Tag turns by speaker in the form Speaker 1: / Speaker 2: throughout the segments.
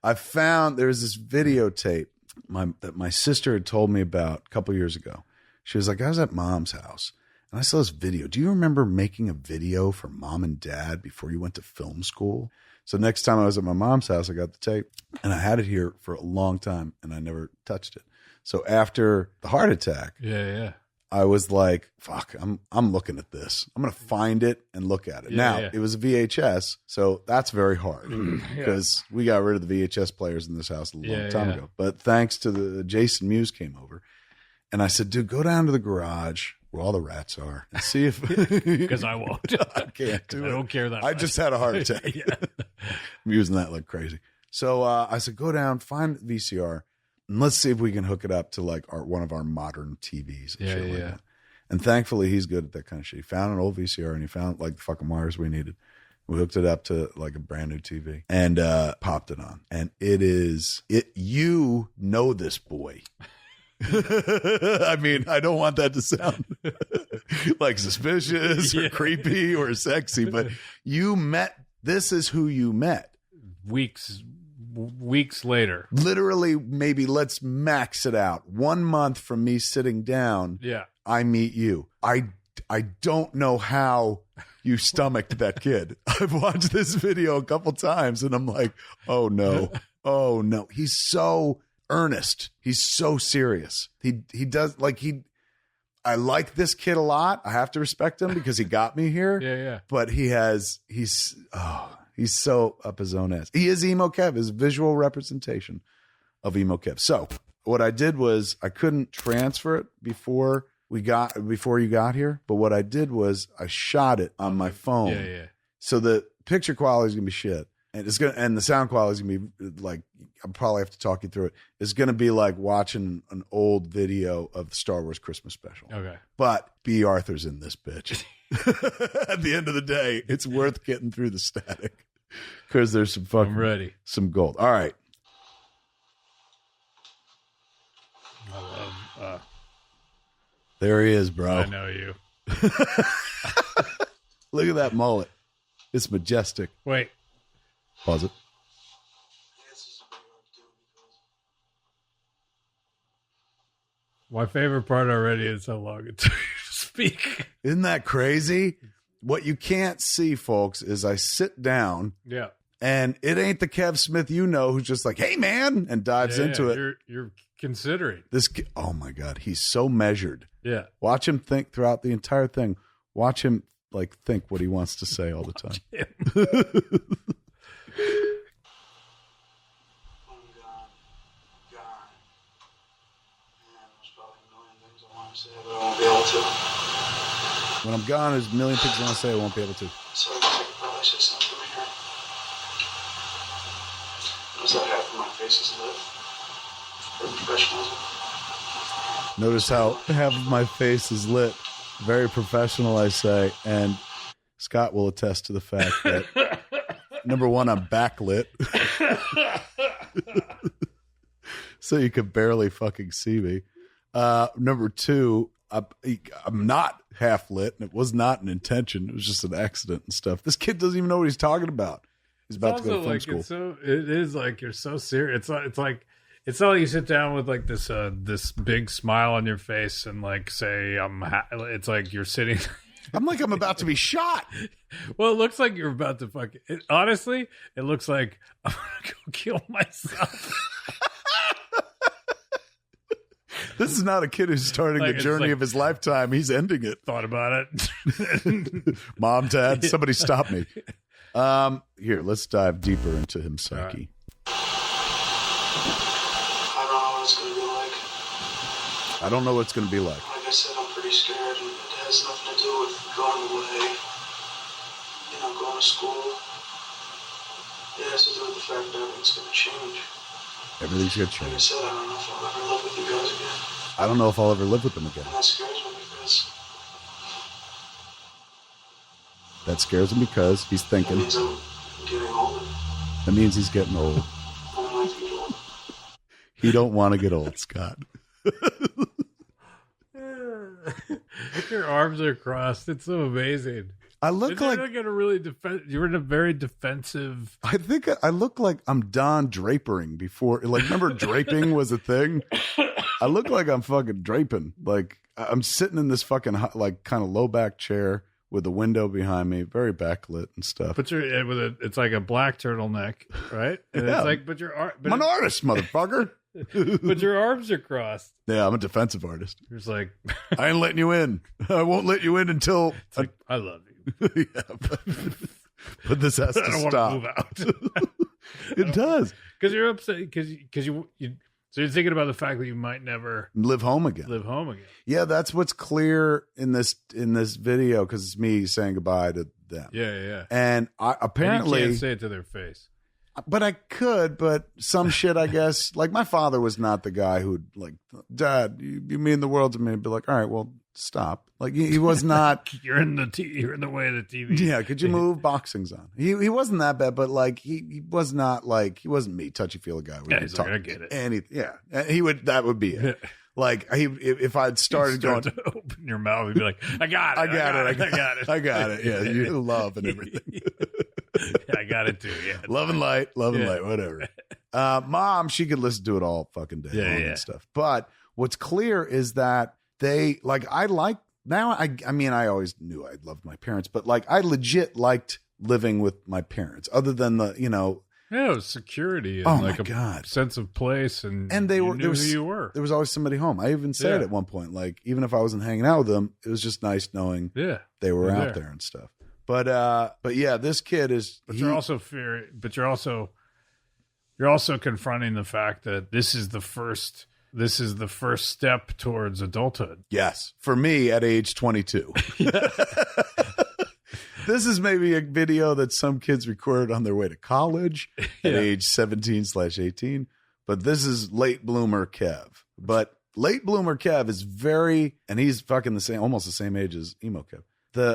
Speaker 1: I found there's this videotape that my sister had told me about a couple years ago. She was like, I was at Mom's house and I saw this video. Do you remember making a video for Mom and Dad before you went to film school? So next time I was at my mom's house, I got the tape and I had it here for a long time and I never touched it. So after the heart attack, I was like, fuck, I'm looking at this. I'm going to find it and look at it. It was a VHS, so that's very hard because we got rid of the VHS players in this house a long time ago. But thanks to the Jason Mewes came over and I said, dude, go down to the garage where all the rats are and see if
Speaker 2: because I won't.
Speaker 1: I can't do it.
Speaker 2: I don't care that
Speaker 1: I
Speaker 2: much.
Speaker 1: just had a heart attack. I'm using that like crazy. So I said, go down, find the VCR, and let's see if we can hook it up to like one of our modern TVs. And shit like that. And thankfully, he's good at that kind of shit. He found an old VCR and he found like the fucking wires we needed. We hooked it up to like a brand new TV and popped it on. And you know this boy. I mean, I don't want that to sound like suspicious or creepy or sexy, but this is who you met.
Speaker 2: Weeks later.
Speaker 1: Literally, maybe let's max it out. 1 month from me sitting down, I meet you. I don't know how you stomached that kid. I've watched this video a couple times and I'm like, oh no. He's so earnest. He's so serious. He does like I like this kid a lot. I have to respect him because he got me here. But he's so up his own ass. He is Emo Kev, his visual representation of Emo Kev. So what I did was I couldn't transfer it before you got here. But what I did was I shot it on my phone. So the picture quality is gonna be shit. And the sound quality is gonna be like, I'll probably have to talk you through it. It's gonna be like watching an old video of the Star Wars Christmas special.
Speaker 2: Okay.
Speaker 1: But B. Arthur's in this bitch. At the end of the day, it's worth getting through the static because there's some gold. All right.
Speaker 2: I love.
Speaker 1: There he is, bro.
Speaker 2: I know you.
Speaker 1: Look at that mullet. It's majestic.
Speaker 2: Wait.
Speaker 1: Pause it.
Speaker 2: My favorite part already is how long it took you to speak.
Speaker 1: Isn't that crazy? What you can't see, folks, is I sit down.
Speaker 2: Yeah.
Speaker 1: And it ain't the Kev Smith you know who's just like, hey, man, and dives into it.
Speaker 2: You're considering.
Speaker 1: Oh, my God. He's so measured.
Speaker 2: Yeah.
Speaker 1: Watch him think throughout the entire thing. Watch him, like, think what he wants to say all the time. When I'm gone, there's a million things I want to say I won't be able to.
Speaker 3: So I could probably say something from here. Notice how half of my face is lit. For professionalism.
Speaker 1: Notice how half of my face is lit. Very professional, I say. And Scott will attest to the fact that, number one, I'm backlit. So you could barely fucking see me. Number two, I'm not half lit, and it was not an intention. It was just an accident and stuff. This kid doesn't even know what he's talking about. He's about to go to film school.
Speaker 2: It is like you're so serious. It's like you sit down with like this big smile on your face and like say it's like you're sitting.
Speaker 1: I'm like I'm about to be shot.
Speaker 2: Well, it looks like you're about to honestly, it looks like I'm gonna go kill myself.
Speaker 1: This is not a kid who's starting the journey of his lifetime. He's ending it.
Speaker 2: Thought about it.
Speaker 1: Mom, Dad, somebody stop me. Here, let's dive deeper into his psyche.
Speaker 3: I don't know what it's going to be like.
Speaker 1: I don't know what it's going to be like.
Speaker 3: Like I said, I'm pretty scared, and it has nothing to do with going away. Going to school. It has to do with the fact that everything's going to change.
Speaker 1: Everything's going to change.
Speaker 3: Like I said, I don't know if I'll ever live with you guys again.
Speaker 1: I don't know if I'll ever live with them again.
Speaker 3: And that scares me because...
Speaker 1: That scares him because he's thinking...
Speaker 3: That means I'm getting older.
Speaker 1: That means he's getting old.
Speaker 3: I don't like to get old.
Speaker 1: He don't want to get old, Scott.
Speaker 2: Your arms are crossed. It's so amazing.
Speaker 1: I look like
Speaker 2: in a really you're in a very defensive.
Speaker 1: I think I look like I'm Don Drapering before. Like, remember draping was a thing? I look like I'm fucking draping. Like, I'm sitting in this fucking like kind of low back chair with a window behind me, very backlit and stuff.
Speaker 2: But it's like a black turtleneck, right? And
Speaker 1: Yeah.
Speaker 2: it's like,
Speaker 1: I'm an artist, motherfucker.
Speaker 2: but your arms are crossed.
Speaker 1: Yeah, I'm a defensive artist.
Speaker 2: It's like,
Speaker 1: I ain't letting you in. I won't let you in until
Speaker 2: it's like I love you.
Speaker 1: Yeah, but this has to stop.
Speaker 2: Want to move out.
Speaker 1: It does,
Speaker 2: because you're upset because you. So you're thinking about the fact that you might never
Speaker 1: live home again. Yeah, that's what's clear in this video because it's me saying goodbye to them.
Speaker 2: Yeah.
Speaker 1: And apparently,
Speaker 2: you can't say it to their face.
Speaker 1: But I could, but some shit, I guess. Like, my father was not the guy who'd like, Dad, you mean the world to me. I'd be like, all right, well, stop. Like, he was not.
Speaker 2: You're in the way of the TV.
Speaker 1: Yeah, could you move? Boxing's on. He wasn't that bad, but like, he was not like, he wasn't me, touchy-feely guy.
Speaker 2: Yeah, he's like, I get it.
Speaker 1: Anything. Yeah, that would be it. Like, if I'd started going
Speaker 2: to open your mouth, he'd be like, I got it.
Speaker 1: I got it. Yeah, you love and everything.
Speaker 2: Yeah, I got it too. Yeah,
Speaker 1: love and light, whatever. Mom, she could listen to it all fucking day long and stuff. But what's clear is that they like. I mean, I always knew I loved my parents, but like, I legit liked living with my parents. Other than the,
Speaker 2: yeah, it was security and like
Speaker 1: God.
Speaker 2: Sense of place, and
Speaker 1: they were
Speaker 2: knew who you were.
Speaker 1: There was always somebody home. I even said at one point, like, even if I wasn't hanging out with them, it was just nice knowing they were out there and stuff. But yeah, this kid is.
Speaker 2: But you're also you're also confronting the fact that this is the first step towards adulthood.
Speaker 1: Yes, for me at age 22. This is maybe a video that some kids recorded on their way to college at age 17/18. But this is late bloomer Kev. But late bloomer Kev is and he's fucking almost the same age as emo Kev.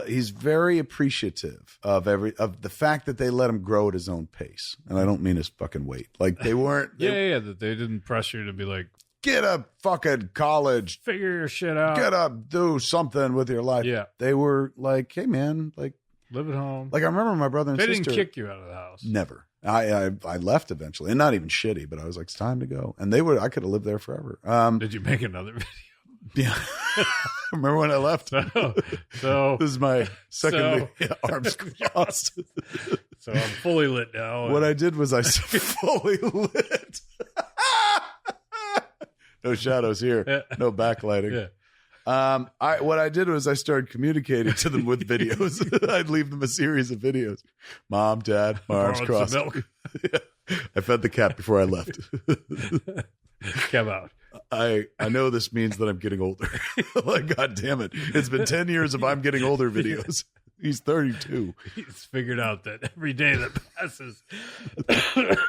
Speaker 1: He's very appreciative of the fact that they let him grow at his own pace. And I don't mean his fucking weight. Like, they weren't.
Speaker 2: That they didn't pressure you to be like,
Speaker 1: get a fucking college.
Speaker 2: Figure your shit out.
Speaker 1: Get up, do something with your life.
Speaker 2: Yeah.
Speaker 1: They were like, hey, man, like,
Speaker 2: live at home.
Speaker 1: Like, I remember my brother and sister.
Speaker 2: They didn't kick you out of the house.
Speaker 1: Never. I left eventually, and not even shitty, but I was like, it's time to go. And I could have lived there forever.
Speaker 2: Did you make another video?
Speaker 1: Yeah. Remember when I left?
Speaker 2: So
Speaker 1: this is my second arms crossed.
Speaker 2: So I'm fully lit now.
Speaker 1: What I did was I fully lit. No shadows here. No backlighting.
Speaker 2: Yeah.
Speaker 1: What I did was I started communicating to them with videos. I'd leave them a series of videos. Mom, Dad, my arms crossed.
Speaker 2: Milk.
Speaker 1: Yeah. I fed the cat before I left.
Speaker 2: Kev out.
Speaker 1: I know this means that I'm getting older. Like, God damn it. It's been 10 years of I'm getting older videos. He's 32.
Speaker 2: He's figured out that every day that passes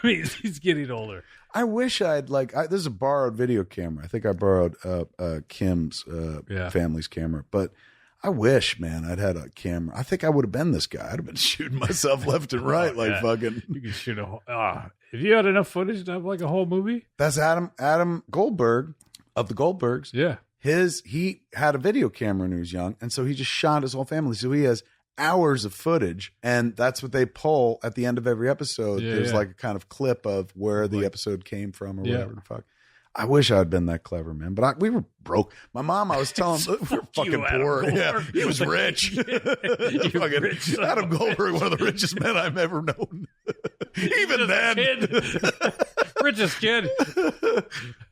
Speaker 2: means he's getting older.
Speaker 1: I wish I'd this is a borrowed video camera. I think I borrowed Kim's family's camera, but I wish, man, I'd had a camera. I think I would have been this guy. I'd have been shooting myself left and right, fucking.
Speaker 2: You can shoot if you had enough footage to have like a whole movie.
Speaker 1: That's Adam Goldberg of the Goldbergs.
Speaker 2: Yeah,
Speaker 1: he had a video camera when he was young, and so he just shot his whole family. So he has hours of footage, and that's what they pull at the end of every episode. There's like a kind of clip of where the episode came from or whatever the fuck. I wish I'd been that clever, man. But we were broke. My mom, I was telling him, we were fucking poor. Yeah, he was rich. Fucking rich. Adam Goldberg, one of the richest men I've ever known. Even then.
Speaker 2: Richest kid.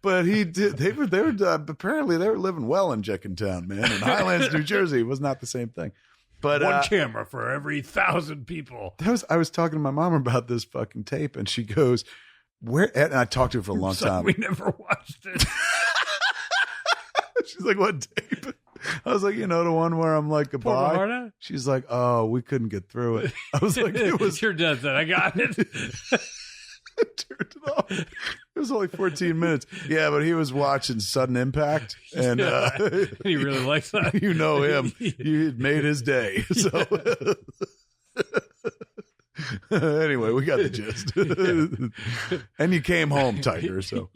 Speaker 1: But he did. They were apparently they were living well in Jenkintown, man. In Highlands, New Jersey, it was not the same thing. But
Speaker 2: one camera for every 1,000 people.
Speaker 1: I was talking to my mom about this fucking tape, and she goes, "Where?" And I talked to her for a long time.
Speaker 2: We never watched it.
Speaker 1: She's like, "What tape?" I was like, the one where I'm like, "Goodbye." She's like, "Oh, we couldn't get through it." I was like, "It was."
Speaker 2: Your dad said, "I got it."
Speaker 1: I turned it off. It was only 14 minutes. Yeah, but he was watching Sudden Impact, and
Speaker 2: he really likes that.
Speaker 1: You know him. You made his day. So anyway, we got the gist. And you came home tighter. So,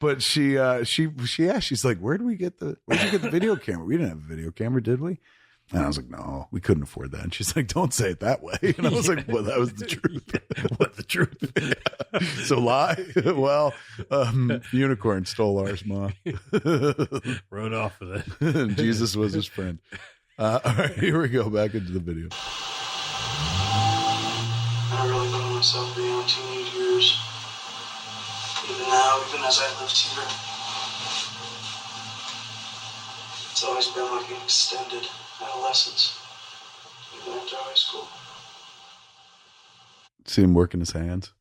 Speaker 1: but she asked. She's like, "Where'd you get the video camera? We didn't have a video camera, did we?" And I was like, no, we couldn't afford that. And she's like, don't say it that way. And I was like, well, that was the truth.
Speaker 2: What, the truth?
Speaker 1: So lie? Well, unicorn stole ours, Ma.
Speaker 2: Rode off with it.
Speaker 1: And Jesus was his friend. All right, here we go. Back into the video.
Speaker 3: I really thought of myself beyond teenage years. Even now, even as I lived here, it's always been like an extended adolescence, even after high school.
Speaker 1: See him working his hands.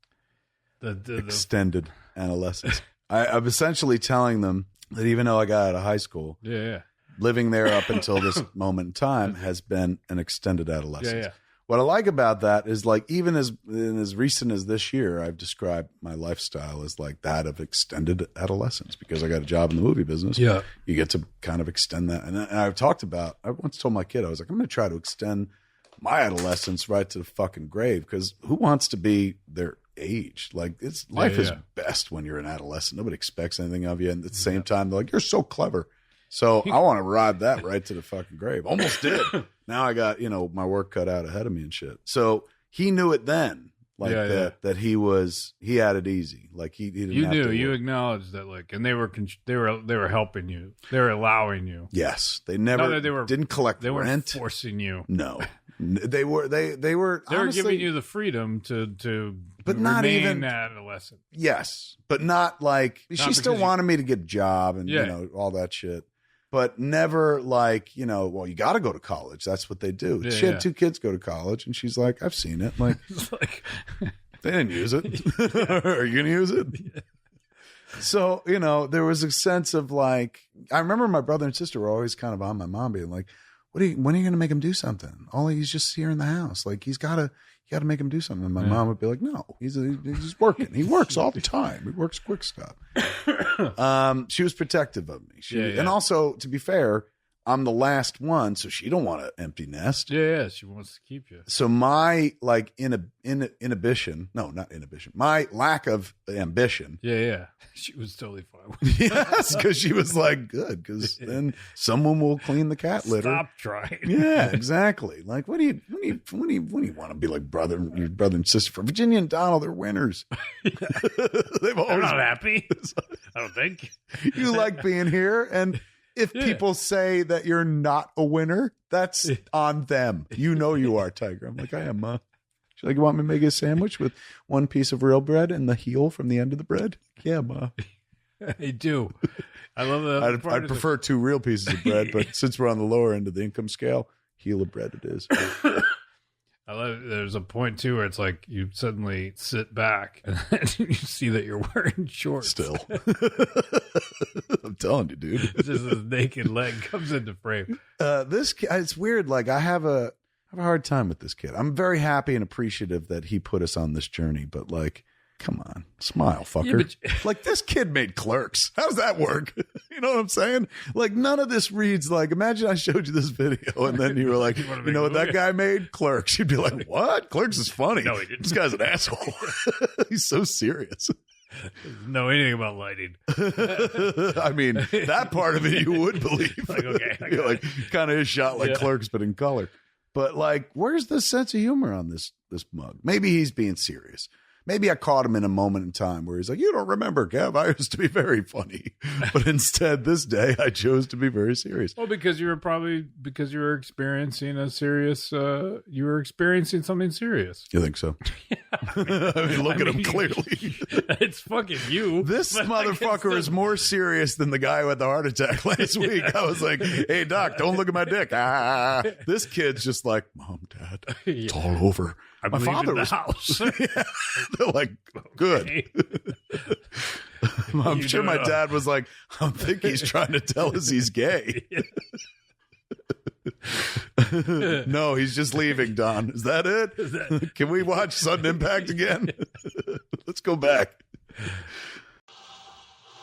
Speaker 2: The
Speaker 1: Extended adolescence. I'm essentially telling them that even though I got out of high school, living there up until this moment in time has been an extended adolescence. What I like about that is like even as recent as this year, I've described my lifestyle as like that of extended adolescence because I got a job in the movie business.
Speaker 2: Yeah.
Speaker 1: You get to kind of extend that. And I've talked about, I once told my kid, I was like, I'm going to try to extend my adolescence right to the fucking grave because who wants to be their age? Like life is best when you're an adolescent. Nobody expects anything of you. And at the same time, they're like, you're so clever. So I want to ride that right to the fucking grave. Almost did. Now I got, my work cut out ahead of me and shit. So he knew it then, like that he had it easy. Like he didn't have to
Speaker 2: you
Speaker 1: work.
Speaker 2: acknowledged that, like, and they were helping you. They were allowing you.
Speaker 1: Yes. They never didn't collect
Speaker 2: they
Speaker 1: rent.
Speaker 2: They weren't forcing you.
Speaker 1: No. They were honestly,
Speaker 2: giving you the freedom to
Speaker 1: but not
Speaker 2: remain
Speaker 1: even
Speaker 2: adolescent.
Speaker 1: Yes, but not like she still wanted me to get a job and all that shit. But never like, well, you got to go to college. That's what they do.
Speaker 2: Yeah,
Speaker 1: she had 2 kids go to college, and she's like, I've seen it. Like, they didn't use it. Are you going to use it? Yeah. So, there was a sense of like, I remember my brother and sister were always kind of on my mom being like, when are you going to make him do something? He's just here in the house. Like, you got to make him do something. And my mom would be like, no, he's working. He works all the time. He works quick stuff. She was protective of me. And also, to be fair, I'm the last one, so she don't want an empty nest.
Speaker 2: Yeah, she wants to keep you.
Speaker 1: So my like inhibition, no, not inhibition, my lack of ambition.
Speaker 2: Yeah. She was totally fine with
Speaker 1: it. Yes, because she was like, good, because then someone will clean the cat litter.
Speaker 2: Stop trying.
Speaker 1: Yeah, exactly. Like, when do you want to be like your brother and sister? For Virginia and Donald, they're winners.
Speaker 2: They're not happy. I don't think.
Speaker 1: You like being here, and if people say that you're not a winner, that's on them. You are, Tiger. I'm like, I am, Ma. She's like, you want me to make a sandwich with 1 piece of real bread and the heel from the end of the bread? Yeah, Ma.
Speaker 2: I do. I love that.
Speaker 1: I'd prefer 2 real pieces of bread, but since we're on the lower end of the income scale, heel of bread it is.
Speaker 2: I love it. There's a point too where it's like you suddenly sit back and you see that you're wearing shorts.
Speaker 1: Still, I'm telling you, dude.
Speaker 2: It's just this naked leg comes into frame.
Speaker 1: It's weird. Like I have a hard time with this kid. I'm very happy and appreciative that he put us on this journey, but like, come on, smile, fucker. Yeah, like this kid made Clerks. How does that work? You know what I'm saying? Like none of this reads like, imagine I showed you this video and then you were like, you know what that guy made? Clerks. You'd be like, what? Clerks is funny.
Speaker 2: No, he didn't.
Speaker 1: This guy's an asshole. He's so serious.
Speaker 2: Doesn't know anything about lighting.
Speaker 1: I mean, that part of it you would believe.
Speaker 2: Like, okay.
Speaker 1: Like kind of is shot like Clerks, but in color. But like, where's the sense of humor on this mug? Maybe he's being serious. Maybe I caught him in a moment in time where he's like, you don't remember, Kev, I used to be very funny. But instead, this day, I chose to be very serious.
Speaker 2: Well, because you were experiencing experiencing something serious.
Speaker 1: You think so? Yeah. I mean, look at him clearly.
Speaker 2: It's fucking you.
Speaker 1: This motherfucker is more serious than the guy who had the heart attack last week. I was like, hey, doc, don't look at my dick. This kid's just like, Mom, Dad, it's all over. My father was house. Yeah. They're like, good. I'm sure my dad was like, I think he's trying to tell us he's gay. No, he's just leaving, Don. Is that it? Can we watch Sudden Impact again? Let's go back.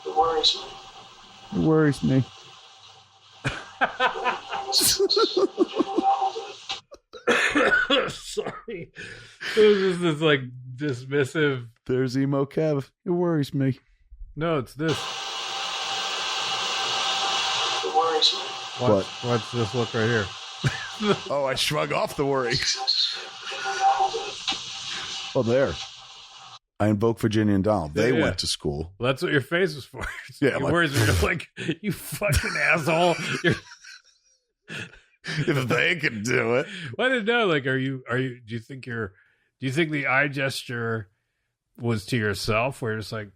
Speaker 3: It worries me.
Speaker 1: It worries me.
Speaker 2: Sorry. It was just this like dismissive.
Speaker 1: There's emo Kev. It worries me.
Speaker 2: No, it's this.
Speaker 3: It worries me.
Speaker 2: Watch this look right here.
Speaker 1: Oh, I shrug off the worry.
Speaker 3: Well,
Speaker 1: Oh, there. I invoke Virginia and Donald. They went to school.
Speaker 2: Well, that's what your face was for.
Speaker 1: Yeah,
Speaker 2: your words were like, you fucking asshole.
Speaker 1: If they can do it.
Speaker 2: Well, I didn't know. Like, do you think the eye gesture was to yourself where it's like,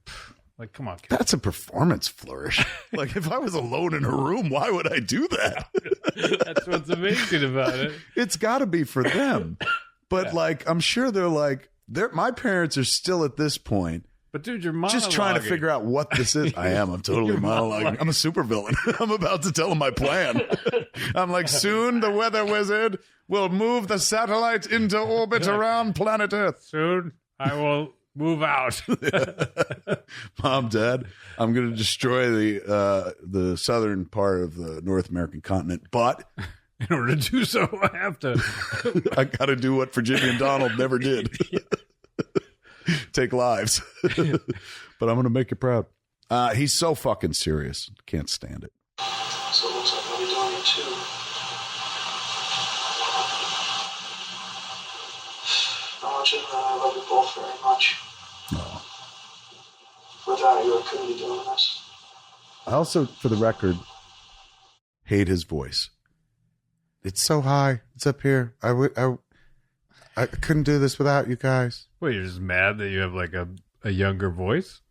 Speaker 2: come on, kid.
Speaker 1: That's a performance flourish. Like, if I was alone in a room, why would I do that?
Speaker 2: That's what's amazing about it.
Speaker 1: It's got to be for them. But, like, I'm sure they're like, my parents are still at this point.
Speaker 2: But, dude, you're monologuing.
Speaker 1: Just trying to figure out what this is. I am. I'm totally monologuing. I'm a supervillain. I'm about to tell them my plan. I'm like, soon the weather wizard will move the satellite into orbit around planet Earth.
Speaker 2: Soon I will move out.
Speaker 1: Mom, Dad, I'm going to destroy the southern part of the North American continent, but
Speaker 2: in order to do so, I have to.
Speaker 1: I got to do what Virginia and Donald never did. Take lives. But I'm going to make you proud. He's so fucking serious. Can't stand it.
Speaker 3: So it looks like I'll be doing it too. I want you to know I love you both very much.
Speaker 1: No.
Speaker 3: Without you, I couldn't be doing this.
Speaker 1: I also, for the record, hate his voice. It's so high. It's up here. I couldn't do this without you guys.
Speaker 2: Well, you're just mad that you have like a younger voice?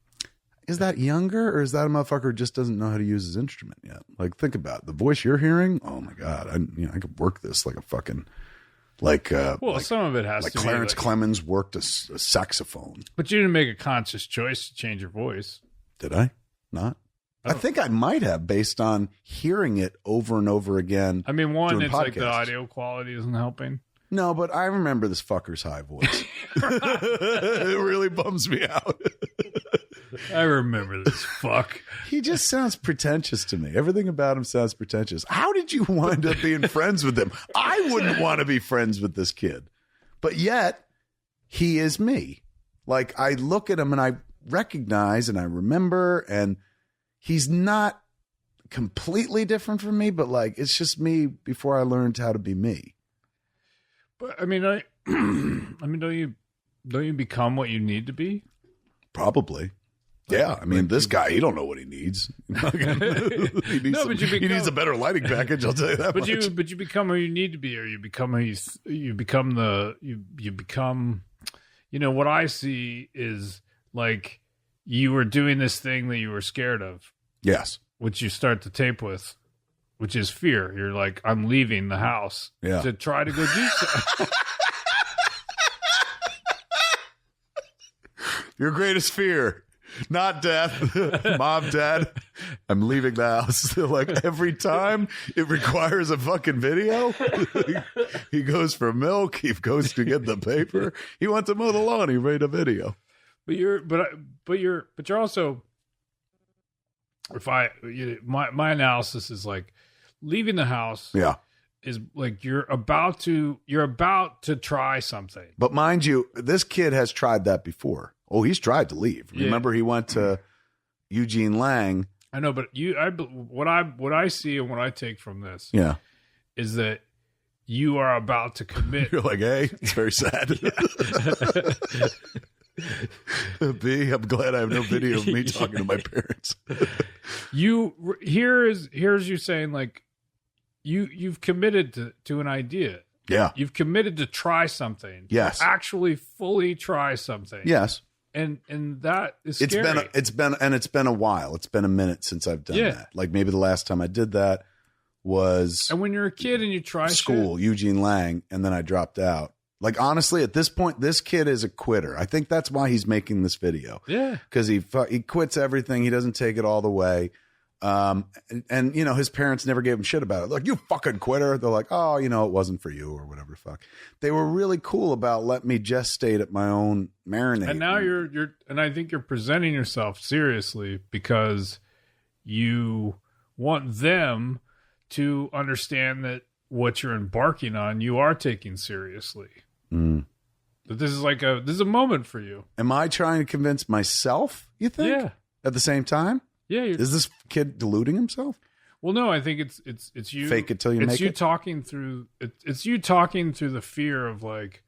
Speaker 1: Is that younger, or is that a motherfucker who just doesn't know how to use his instrument yet? Like, think about it. The voice you're hearing. Oh my God. I could work this like a fucking,
Speaker 2: some of it has
Speaker 1: like
Speaker 2: to
Speaker 1: Clarence
Speaker 2: be
Speaker 1: Clemens worked a saxophone.
Speaker 2: But you didn't make a conscious choice to change your voice.
Speaker 1: Did I? Not? I think I might have, based on hearing it over and over again.
Speaker 2: I mean, one, it's
Speaker 1: podcasts.
Speaker 2: like the audio quality isn't helping.
Speaker 1: No, but I remember this fucker's high voice. It really bums me out.
Speaker 2: I remember this fuck.
Speaker 1: He just sounds pretentious to me. Everything about him sounds pretentious. How did you wind up being friends with him? I wouldn't want to be friends with this kid. But yet, he is me. Like, I look at him and I recognize and I remember, and he's not completely different from me, but like, it's just me before I learned how to be me.
Speaker 2: But I mean, don't you become what you need to be?
Speaker 1: Probably. Yeah, I mean, this guy, he don't know what he needs. He needs a better lighting package. I'll tell you that.
Speaker 2: But you become who you need to be, or you become who you become. You know what I see is like you were doing this thing that you were scared of.
Speaker 1: Yes,
Speaker 2: which you start the tape with, which is fear. You're like, I'm leaving the house to try to go do so.
Speaker 1: Your greatest fear. Not death. Mom, Dad, I'm leaving the house. Like, every time it requires a fucking video. He goes for milk. He goes to get the paper. He wants to mow the lawn. He made a video.
Speaker 2: But you're also, my analysis is like leaving the house.
Speaker 1: Yeah.
Speaker 2: Is like you're about to try something.
Speaker 1: But mind you, this kid has tried that before. Oh, he's tried to leave. Yeah. Remember, he went to Eugene Lang.
Speaker 2: I know, but what I see and what I take from this, is that you are about to commit.
Speaker 1: You're like, hey, it's very sad. B, I'm glad I have no video of me talking to my parents.
Speaker 2: Here's you saying like you've committed to an idea.
Speaker 1: Yeah,
Speaker 2: you've committed to try something.
Speaker 1: Yes,
Speaker 2: actually fully try something.
Speaker 1: Yes.
Speaker 2: And that is scary.
Speaker 1: It's been a while. It's been a minute since I've done that. Like maybe the last time I did that was
Speaker 2: and when you're a kid and you try
Speaker 1: school, Eugene Lang, and then I dropped out. Like honestly, at this point, this kid is a quitter. I think that's why he's making this video.
Speaker 2: Yeah,
Speaker 1: because he quits everything. He doesn't take it all the way. And you know, his parents never gave him shit about it. Like, you fucking quitter. They're like, oh, you know, it wasn't for you or whatever. Fuck. They were really cool about letting me gestate at my own marinade.
Speaker 2: And now and I think you're presenting yourself seriously because you want them to understand that what you're embarking on, you are taking seriously. That this is a moment for you.
Speaker 1: Am I trying to convince myself, you think?
Speaker 2: Yeah.
Speaker 1: At the same time?
Speaker 2: Yeah.
Speaker 1: Is this kid deluding himself?
Speaker 2: Well, no, I think it's you.
Speaker 1: Fake it till you make it.
Speaker 2: It's you talking through the fear of like,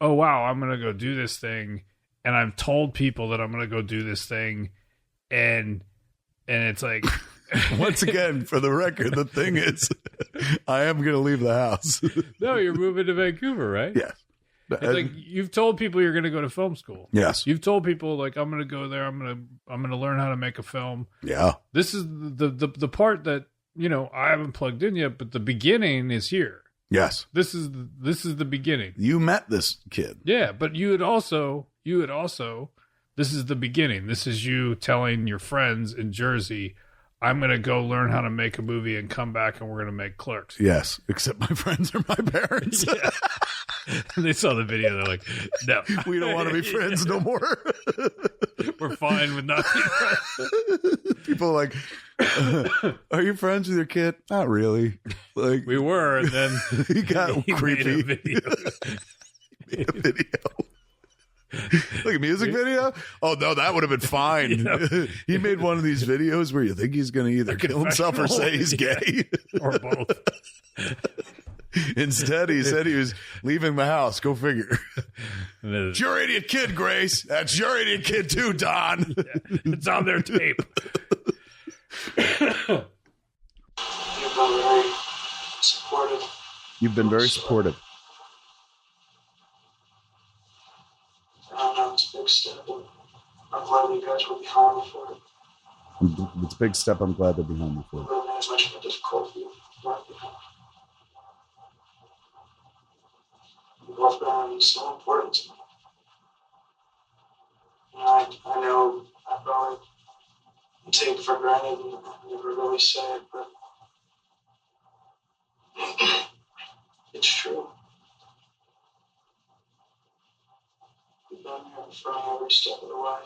Speaker 2: oh wow, I'm gonna go do this thing, and I've told people that I'm gonna go do this thing, and it's like,
Speaker 1: once again, for the record, the thing is, I am gonna leave the house.
Speaker 2: No, you're moving to Vancouver, right?
Speaker 1: Yeah.
Speaker 2: It's like you've told people you're going to go to film school.
Speaker 1: Yes.
Speaker 2: You've told people like I'm going to go there. I'm going to learn how to make a film.
Speaker 1: Yeah.
Speaker 2: This is the part that, you know, I haven't plugged in yet, but the beginning is here.
Speaker 1: Yes.
Speaker 2: This is the beginning.
Speaker 1: You met this kid.
Speaker 2: Yeah, but you had also this is the beginning. This is you telling your friends in Jersey, I'm going to go learn how to make a movie and come back and we're going to make Clerks.
Speaker 1: Yes, except my friends are my parents.
Speaker 2: Yeah. They saw the video. They're like, no.
Speaker 1: We don't want to be friends no more.
Speaker 2: We're fine with not being friends.
Speaker 1: People are like, are you friends with your kid? Not really. Like
Speaker 2: we were, and then
Speaker 1: he got creepy.
Speaker 2: Made
Speaker 1: a video. Like a music video? Oh, no, that would have been fine. Yeah. He made one of these videos where you think he's going to either kill himself or say he's gay.
Speaker 2: Or both.
Speaker 1: Instead, he said he was leaving the house. Go figure. It's your idiot kid, Grace. That's your idiot kid too, Don.
Speaker 2: Yeah, it's on their tape.
Speaker 3: You've been very supportive.
Speaker 1: You've been very supportive.
Speaker 3: I know it's a big step, and I'm glad you guys were behind me for it.
Speaker 1: It's a big step. I'm glad they're behind me for it.
Speaker 3: It really made as much of a difficulty right behind. You've both been so important to me. You know, I know I probably take it for granted and never really say it, but it's true. You've been here for me every step of the way.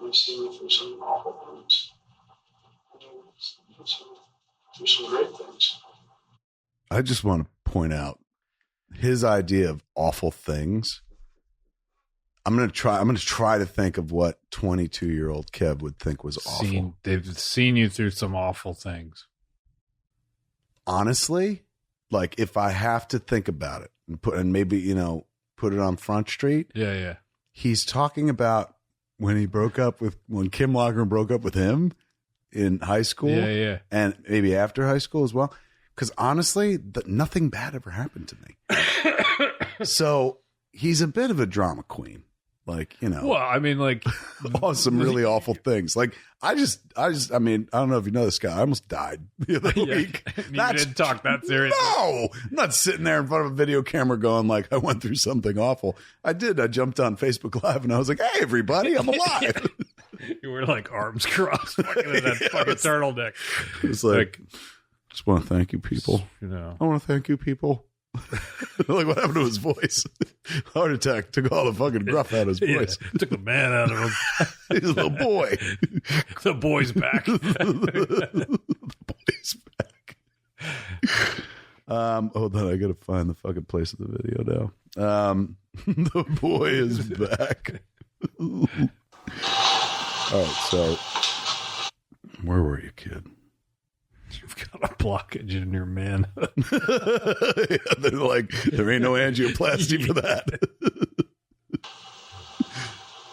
Speaker 3: You've seen me through some awful moments. And through some great things.
Speaker 1: I just want to point out his idea of awful things. I'm gonna try to think of what 22-year-old Kev would think was awful.
Speaker 2: They've seen you through some awful things.
Speaker 1: Honestly, like if I have to think about it and maybe, you know, put it on Front Street.
Speaker 2: Yeah.
Speaker 1: He's talking about when Kim Lochran broke up with him in high school.
Speaker 2: Yeah.
Speaker 1: And maybe after high school as well. Because honestly, nothing bad ever happened to me. So he's a bit of a drama queen. Like, you know.
Speaker 2: Well, I mean, like.
Speaker 1: Some really awful things. Like, I mean, I don't know if you know this guy. I almost died the other week.
Speaker 2: You didn't talk that seriously.
Speaker 1: No! I'm not sitting there in front of a video camera going like, I went through something awful. I did. I jumped on Facebook Live and I was like, hey, everybody, I'm alive.
Speaker 2: You were like arms crossed fucking in that fucking turtleneck.
Speaker 1: It's like just want to thank you, people.
Speaker 2: You know,
Speaker 1: I want to thank you, people. Like, what happened to his voice? Heart attack took all the fucking gruff out of his voice.
Speaker 2: Took the man out of him.
Speaker 1: He's a little boy.
Speaker 2: The boy's back.
Speaker 1: The boy's back. Hold on, I gotta find the fucking place of the video now. The boy is back. All right, so where were you, kid?
Speaker 2: You've got a blockage in your manhood.
Speaker 1: Yeah, they're like, there ain't no angioplasty for that.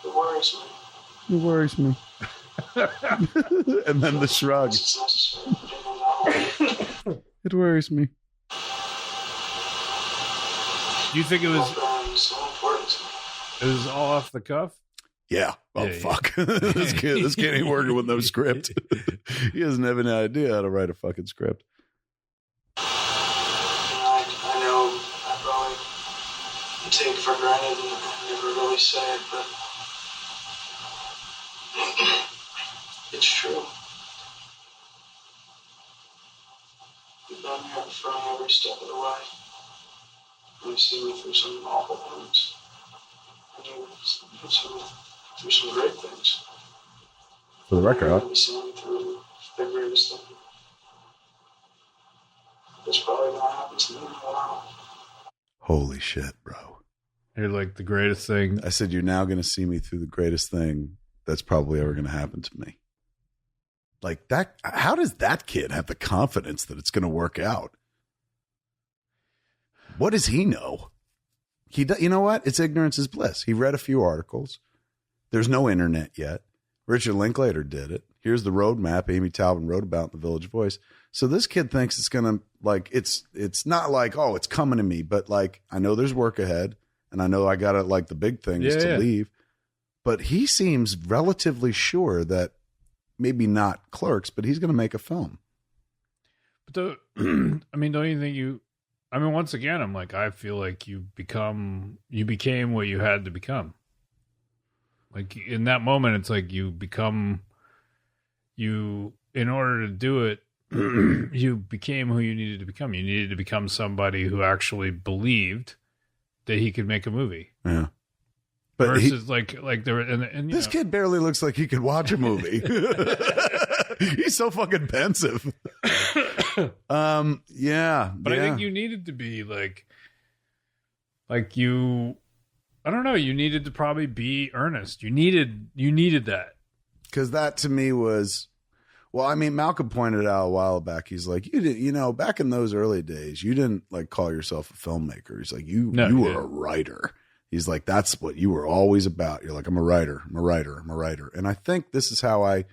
Speaker 3: It worries me.
Speaker 1: It worries me. And then the shrug.
Speaker 3: It's necessary.
Speaker 1: It worries me.
Speaker 2: Do you think it was
Speaker 3: So important to me.
Speaker 2: it was all off the cuff?
Speaker 1: Yeah. Oh,
Speaker 2: Yeah,
Speaker 1: fuck. This kid ain't working with no script. He doesn't have any idea how to write a fucking script.
Speaker 3: I know I probably take it for granted and never really say it, but it's true. You've been here for me every step of the way. You've seen me through some awful moments. And through some great things.
Speaker 1: For the record,
Speaker 3: You've seen me through the greatest thing. It's probably going to happen to me in a while.
Speaker 1: holy shit, bro.
Speaker 2: You're like the greatest thing.
Speaker 1: I said, you're now going to see me through the greatest thing that's probably ever going to happen to me. Like that, how does that kid have the confidence that it's going to work out? What does he know? You know what? It's ignorance is bliss. He read a few articles. There's no internet yet. Richard Linklater did it. Here's the roadmap Amy Talbot wrote about in the Village Voice. So this kid thinks it's going to like, it's not like, oh, it's coming to me, but like, I know there's work ahead and I know I got to like the big thing is to leave. But he seems relatively sure that maybe not Clerks, but he's going to make a film.
Speaker 2: But I mean, don't you think once again, I'm like, I feel like you became what you had to become. Like in that moment, it's like in order to do it, you became who you needed to become. You needed to become somebody who actually believed that he could make a movie.
Speaker 1: Yeah. But
Speaker 2: versus like there and
Speaker 1: this kid barely looks like he could watch a movie. He's so fucking pensive. Yeah.
Speaker 2: But I think you needed to be like you. I don't know. You needed to probably be earnest. You needed that
Speaker 1: because that to me was. Well, I mean, Malcolm pointed out a while back. He's like, you didn't, back in those early days, you didn't like call yourself a filmmaker. He's like, you were a writer. He's like, that's what you were always about. You're like, I'm a writer. And I think this is how I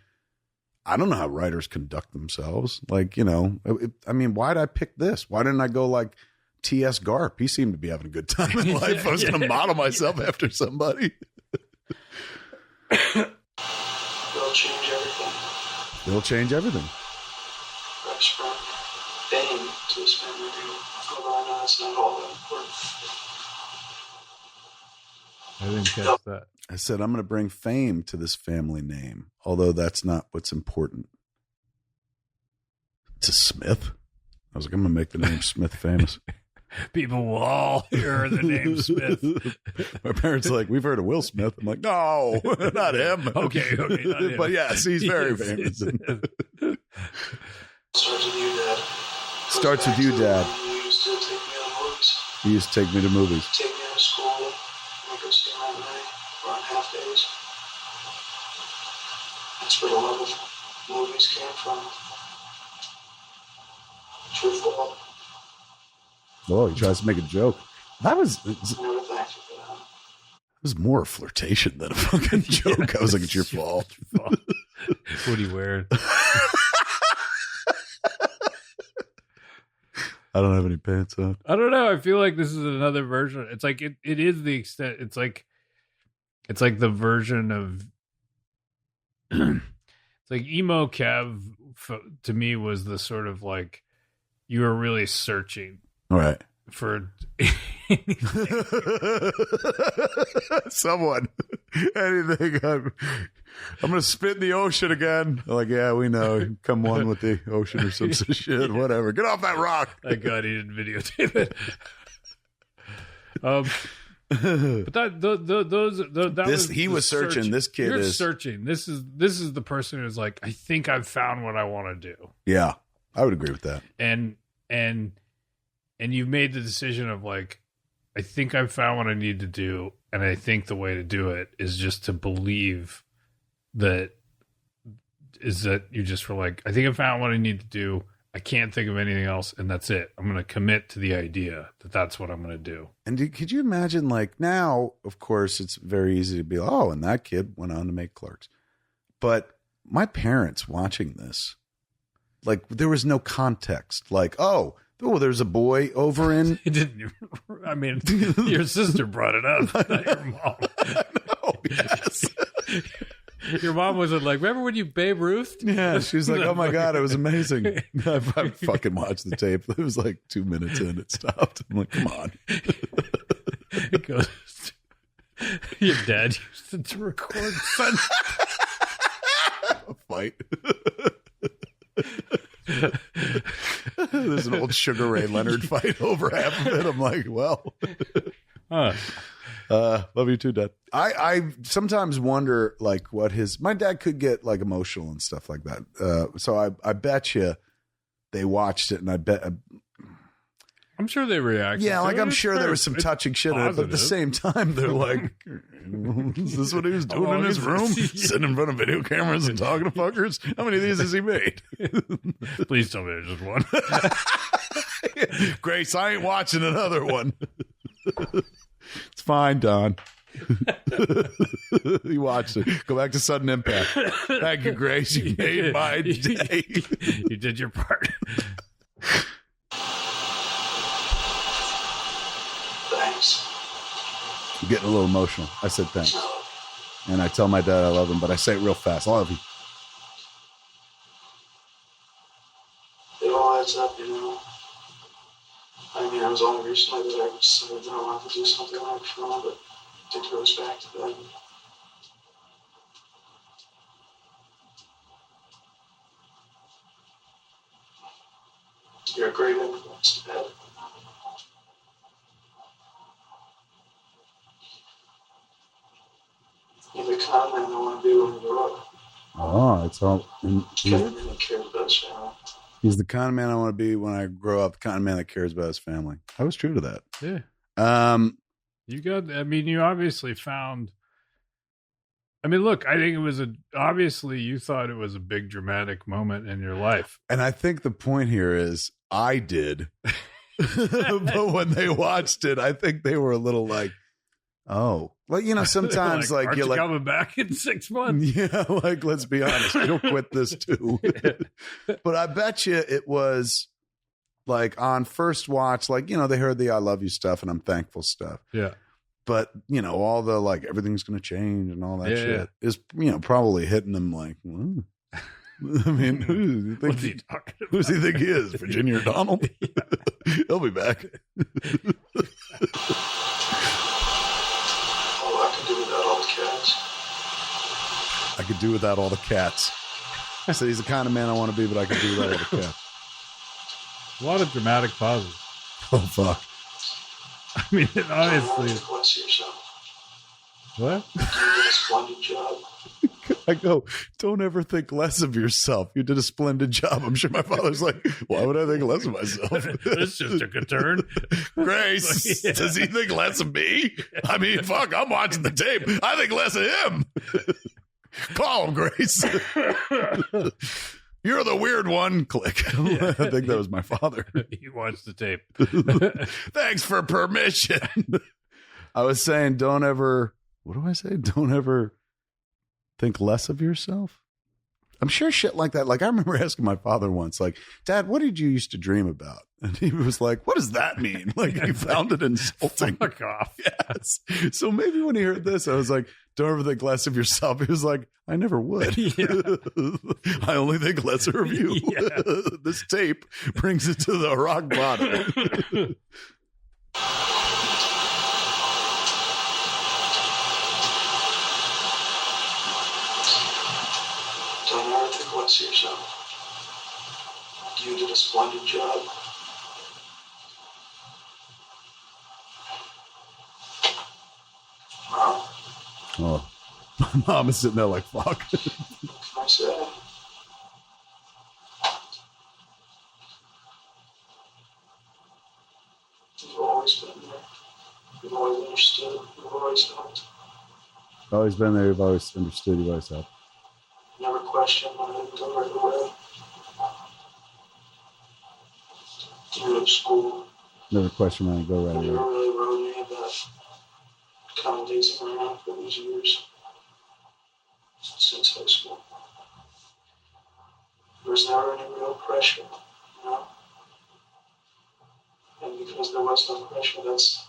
Speaker 1: don't know how writers conduct themselves. Like, I mean, why'd I pick this? Why didn't I go like T.S. Garp? He seemed to be having a good time in life. I was going to model myself after somebody.
Speaker 3: They'll change everything.
Speaker 1: They'll change everything.
Speaker 3: Fresh from fame to his family name. Although I know that's not all that important.
Speaker 2: I didn't catch that.
Speaker 1: I said, I'm going to bring fame to this family name, although that's not what's important. To Smith? I was like, I'm going to make the name Smith famous.
Speaker 2: People will all hear the name Smith.
Speaker 1: My parents are like, we've heard of Will Smith. I'm like, no, not him.
Speaker 2: Okay, not him.
Speaker 1: But yes, he's very famous.
Speaker 3: Starts with you, Dad.
Speaker 1: He used to take me to movies.
Speaker 3: Take me out of school. We go see him at night or on half days. That's where the love of movies came from. True fault.
Speaker 1: Oh, he tries to make a joke. That was more flirtation than a fucking joke. I was like, it's your fault.
Speaker 2: What are you wearing?
Speaker 1: I don't have any pants on.
Speaker 2: I don't know. I feel like this is another version. It's like it is the extent. It's like the version of it's like emo Kev to me was the sort of like you were really searching.
Speaker 1: All right.
Speaker 2: For
Speaker 1: someone, anything. I'm going to spit in the ocean again. They're like, yeah, we know. Come one with the ocean or some shit. Whatever. Get off that rock.
Speaker 2: Thank God he didn't videotape it. But
Speaker 1: he was searching. This kid is
Speaker 2: searching. This is the person who's like, I think I've found what I want to do.
Speaker 1: Yeah, I would agree with that.
Speaker 2: And you've made the decision of like, I think I've found what I need to do. And I think the way to do it is just to believe that you just were like, I think I found what I need to do. I can't think of anything else. And that's it. I'm going to commit to the idea that that's what I'm going to do.
Speaker 1: And could you imagine like now, of course, it's very easy to be, oh, and that kid went on to make Clerks. But my parents watching this, like there was no context. Like, oh, there's a boy over in.
Speaker 2: It didn't. I mean, your sister brought it up, not your mom.
Speaker 1: No, yes.
Speaker 2: Your mom wasn't like, remember when you Babe Ruthed?
Speaker 1: Yeah, she was like, oh my God, it was amazing. I fucking watched the tape. It was like 2 minutes in, it stopped. I'm like, come on.
Speaker 2: It goes, your dad used to record Sundance.
Speaker 1: A fight. There's an old Sugar Ray Leonard fight over half of it. I'm like, well, love you too, Dad. I sometimes wonder like what my dad could get like emotional and stuff like that. So I bet you they watched it, and I bet
Speaker 2: I'm sure they react.
Speaker 1: Yeah, like I'm sure there was some touching shit in it, but at the same time, they're like, is this what he was doing in his room? Sitting in front of video cameras and talking to fuckers? How many of these has he made?
Speaker 2: Please tell me there's just one.
Speaker 1: Grace, I ain't watching another one. It's fine, Don. You watched it. Go back to sudden impact. Thank you, Grace. You made my day.
Speaker 2: You did your part.
Speaker 3: Thanks.
Speaker 1: I'm getting a little emotional. I said thanks. And I tell my dad I love him, but I say it real fast. I love you.
Speaker 3: It all adds up, you know. I mean, it was only recently that I decided that I wanted to do something like film, but it goes back to then. You're a great influence, Dad. You're the kind of man I want to be when I grow up.
Speaker 1: Oh, it's all. He's the kind of man I want to be when I grow up. The kind of man that cares about his family. I was true to that.
Speaker 2: Yeah. You obviously found. I mean, look, I think it was obviously you thought it was a big dramatic moment in your life.
Speaker 1: And I think the point here is I did. But when they watched it, I think they were a little like, oh, well, you know, sometimes like
Speaker 2: you're like coming back in 6 months.
Speaker 1: Yeah, like let's be honest, you'll quit this too. But I bet you it was like on first watch, like, you know, they heard the I love you stuff and I'm thankful stuff.
Speaker 2: Yeah.
Speaker 1: But, you know, all the like everything's going to change and all that shit is, you know, probably hitting them like, I mean, who does he think he is? Virginia Donald? He'll be back. I could do without all the cats. So he's the kind of man I want to be, but I could do without all the cats.
Speaker 2: A lot of dramatic pauses.
Speaker 1: Oh, fuck.
Speaker 2: I mean, honestly. What?
Speaker 3: You did a splendid job.
Speaker 1: I go, don't ever think less of yourself. You did a splendid job. I'm sure my father's like, why would I think less of myself?
Speaker 2: This just took a turn.
Speaker 1: Grace, does he think less of me? I mean, fuck, I'm watching the tape. I think less of him. Call him, Grace. You're the weird one. Click. I think that was my father.
Speaker 2: He watched the tape.
Speaker 1: Thanks for permission. I was saying, don't ever, what do I say? Don't ever think less of yourself. I'm sure shit like that. Like I remember asking my father once, like, Dad, what did you used to dream about? And he was like, what does that mean? Like he found it insulting.
Speaker 2: Fuck off.
Speaker 1: Yes. So maybe when he heard this, I was like, don't ever think less of yourself. He was like, I never would. Yeah. I only think lesser of you. Yeah. This tape brings it to the rock bottom.
Speaker 3: Don't ever think less of yourself. You did a splendid job. Mom.
Speaker 1: Oh, my mom is sitting there like, fuck.
Speaker 3: What can I say? You've always been there. You've always understood. You've always helped.
Speaker 1: Always been there. You've always understood. You've always helped.
Speaker 3: Never questioned when I didn't go right away. You were in school.
Speaker 1: Never questioned when I go right
Speaker 3: You
Speaker 1: away.
Speaker 3: never really wrote me about kind of dancing around for these years since high school. There was never any real pressure, you know? And because there was no pressure, that's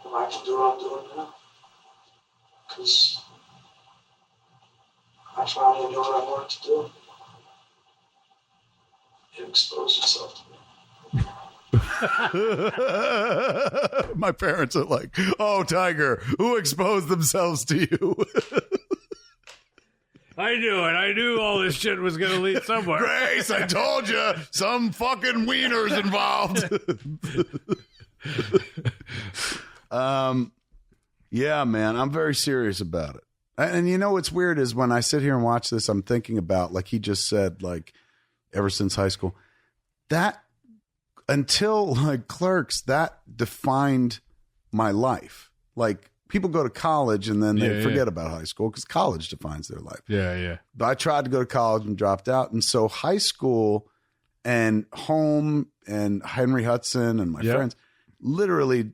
Speaker 3: why I can do what I'm doing now. Because I finally knew what I wanted to do. It exposed itself to me.
Speaker 1: My parents are like, oh, Tiger, who exposed themselves to you?
Speaker 2: I knew it. I knew all this shit was going to lead somewhere.
Speaker 1: Grace, I told you, some fucking wieners involved. Yeah, man, I'm very serious about it. And you know what's weird is when I sit here and watch this, I'm thinking about, like he just said, like ever since high school, that until like Clerks, that defined my life. Like people go to college and then they forget about high school because college defines their life.
Speaker 2: Yeah, yeah.
Speaker 1: But I tried to go to college and dropped out. And so high school and home and Henry Hudson and my friends literally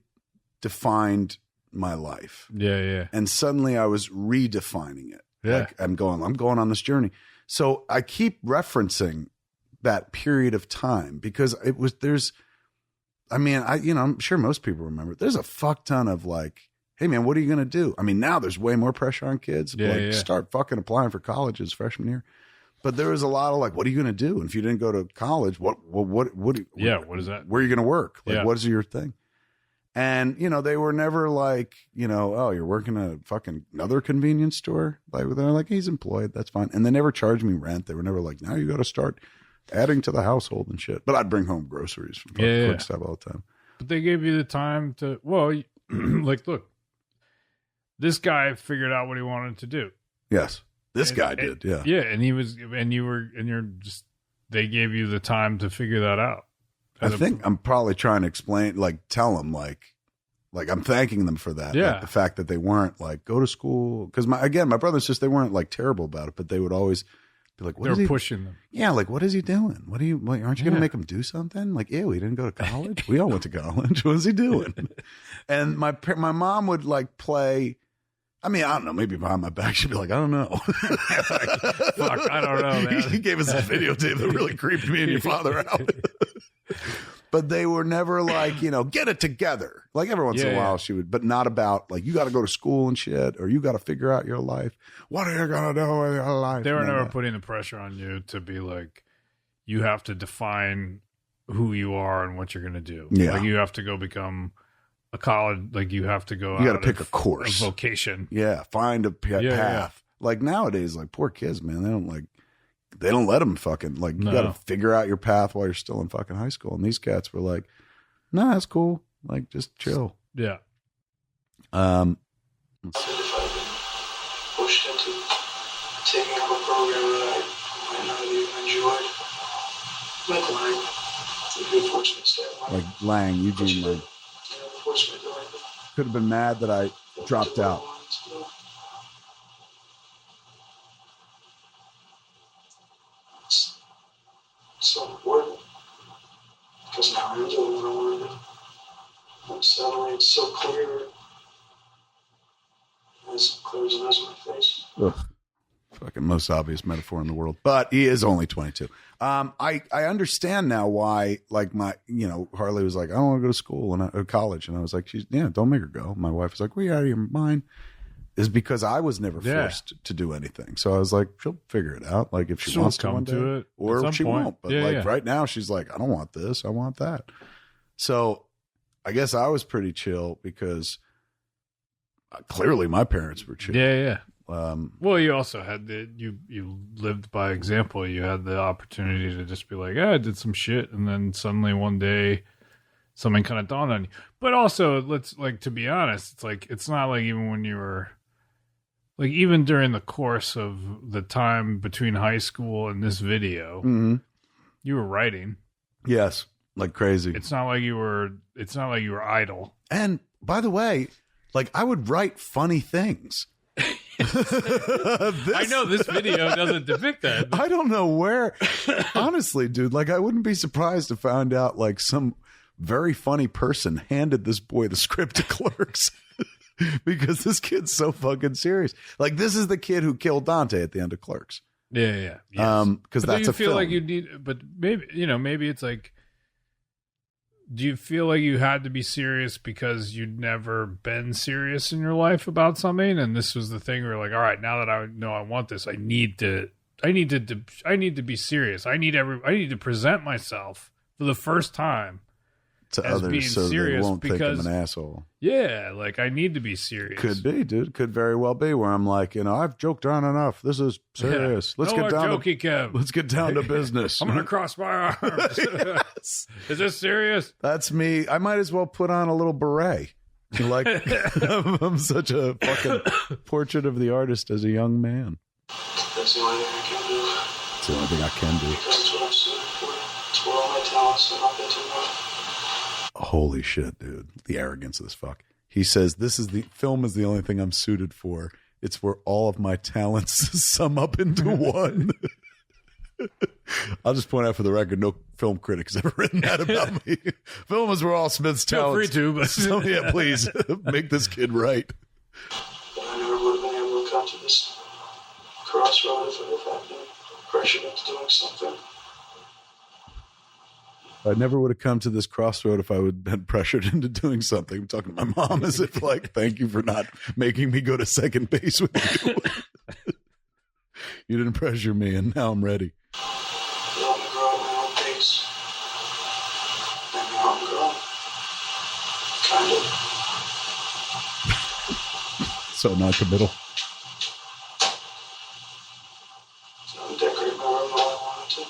Speaker 1: defined my life.
Speaker 2: Yeah, yeah.
Speaker 1: And suddenly I was redefining it.
Speaker 2: Yeah.
Speaker 1: Like I'm going on this journey. So I keep referencing that period of time because I'm sure most people remember. There's a fuck ton of like, hey man, what are you going to do? I mean, now there's way more pressure on kids. Start fucking applying for colleges freshman year. But there was a lot of like, what are you going to do? And if you didn't go to college, what what is that? Where are you going to work? Like, what is your thing? And, they were never like, oh, you're working at a fucking another convenience store. Like, they're like, he's employed. That's fine. And they never charged me rent. They were never like, now you got to start adding to the household and shit. But I'd bring home groceries from Quick Stop all the time.
Speaker 2: But they gave you the time to, like, look, this guy figured out what he wanted to do.
Speaker 1: Yes. This guy did. Yeah.
Speaker 2: Yeah. And they gave you the time to figure that out.
Speaker 1: I think I'm probably trying to explain, like, tell them, like I'm thanking them for that.
Speaker 2: Yeah.
Speaker 1: Like, the fact that they weren't like, go to school. Because my brother and sister, they weren't like terrible about it, but they would always be like,
Speaker 2: they're pushing them.
Speaker 1: Yeah. Like, what is he doing? Aren't you going to make him do something? Like, ew, he didn't go to college. We all went to college. What is he doing? And my mom would like play. I mean, I don't know. Maybe behind my back, she'd be like, I don't know.
Speaker 2: Fuck, I don't know, man.
Speaker 1: He gave us a videotape that really creeped me and your father out. But they were never like, get it together. Like every once in a while she would, but not about like, you got to go to school and shit, or you got to figure out your life. What are you going to do with your life?
Speaker 2: They were never putting the pressure on you to be like, you have to define who you are and what you're going to do.
Speaker 1: Yeah.
Speaker 2: Like you have to go become a college, like you have to go
Speaker 1: you got to pick a course,
Speaker 2: a vocation.
Speaker 1: Yeah. Find a path.
Speaker 2: Yeah.
Speaker 1: Like nowadays, like poor kids, man, they don't let them fucking like, you got to figure out your path while you're still in fucking high school. And these cats were like, nah, that's cool. Like just chill.
Speaker 2: Yeah.
Speaker 3: If I've been pushed into taking up a program that I might not have even enjoyed, like Lang, the enforcement staff.
Speaker 1: Like Lang, Eugene Lang. Could have been mad that I dropped out.
Speaker 3: It's so important because now I'm doing what I want to do. And suddenly it's so clear, as clear as it is in my face.
Speaker 1: Ugh. Fucking most obvious metaphor in the world, but he is only 22. I understand now why, like Harley was like, I don't want to go to school or college. And I was like, don't make her go. My wife was like, well, you're out of your mind. Is because I was never forced to do anything. So I was like, she'll figure it out. Like if she wants to one day,
Speaker 2: it
Speaker 1: or she won't. But right now she's like, I don't want this. I want that. So I guess I was pretty chill because clearly my parents were chill.
Speaker 2: Yeah. Yeah. Well, you also had you lived by example. You had the opportunity to just be like, I did some shit. And then suddenly one day something kind of dawned on you. But also to be honest, it's like, it's not like even when you were like, even during the course of the time between high school and this video, you were writing.
Speaker 1: Yes. Like crazy.
Speaker 2: It's not like you were idle.
Speaker 1: And by the way, like I would write funny things.
Speaker 2: I know this video doesn't depict that.
Speaker 1: I don't know where. Honestly, dude, like I wouldn't be surprised to find out like some very funny person handed this boy the script to Clerks because this kid's so fucking serious. Like this is the kid who killed Dante at the end of Clerks.
Speaker 2: Yeah. Yes.
Speaker 1: Because that's a film.
Speaker 2: Feel like you need, but maybe it's like, do you feel like you had to be serious because you'd never been serious in your life about something, and this was the thing where like, all right, now that I know I want this, I need to be serious. I need to present myself for the first time
Speaker 1: to others so they won't think I'm an asshole.
Speaker 2: Yeah, like I need to be serious.
Speaker 1: Could be, dude. Could very well be where I'm like, I've joked on enough. This is serious.
Speaker 2: Yeah.
Speaker 1: Let's get down to business.
Speaker 2: I'm gonna cross my arms. Yes. Is this serious?
Speaker 1: That's me. I might as well put on a little beret. Like I'm such a fucking portrait of the artist as a young man.
Speaker 3: That's the only thing I can do.
Speaker 1: It's the only thing I can do.
Speaker 3: Because it's what I'm suited for. It's where all my talents are not been too much.
Speaker 1: Holy shit, dude. The arrogance of this fuck. He says, film is the only thing I'm suited for. It's where all of my talents sum up into one. I'll just point out for the record, no film critic has ever written that about me. Film is where all Smith's talents.
Speaker 2: Feel free to, but
Speaker 1: so, yeah, please make this kid right.
Speaker 3: But I never would have been able to come to this crossroad if I had been pressured into doing something.
Speaker 1: I never would have come to this crossroad if I would have been pressured into doing something. I'm talking to my mom as if like, thank you for not making me go to second base with you. You didn't pressure me, and now I'm ready.
Speaker 3: Let me grow at my own pace. And now I'm growing. Kind of.
Speaker 1: So non-committal.
Speaker 3: So I'm decorating my room all I wanted to.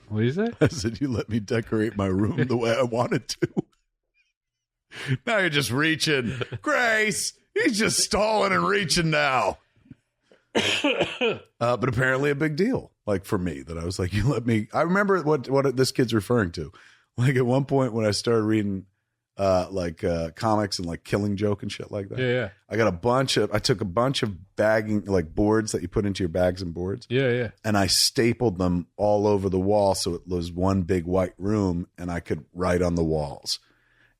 Speaker 2: What do you say?
Speaker 1: I said, you let me decorate my room the way I wanted to. Now you're just reaching. Grace, he's just stalling and reaching now. But apparently a big deal, like for me, that I was like, you let me. I remember what this kid's referring to. Like at one point when I started reading comics and like Killing Joke and shit like that.
Speaker 2: Yeah.
Speaker 1: I took a bunch of bagging, like boards that you put into your bags and boards.
Speaker 2: Yeah.
Speaker 1: And I stapled them all over the wall so it was one big white room and I could write on the walls.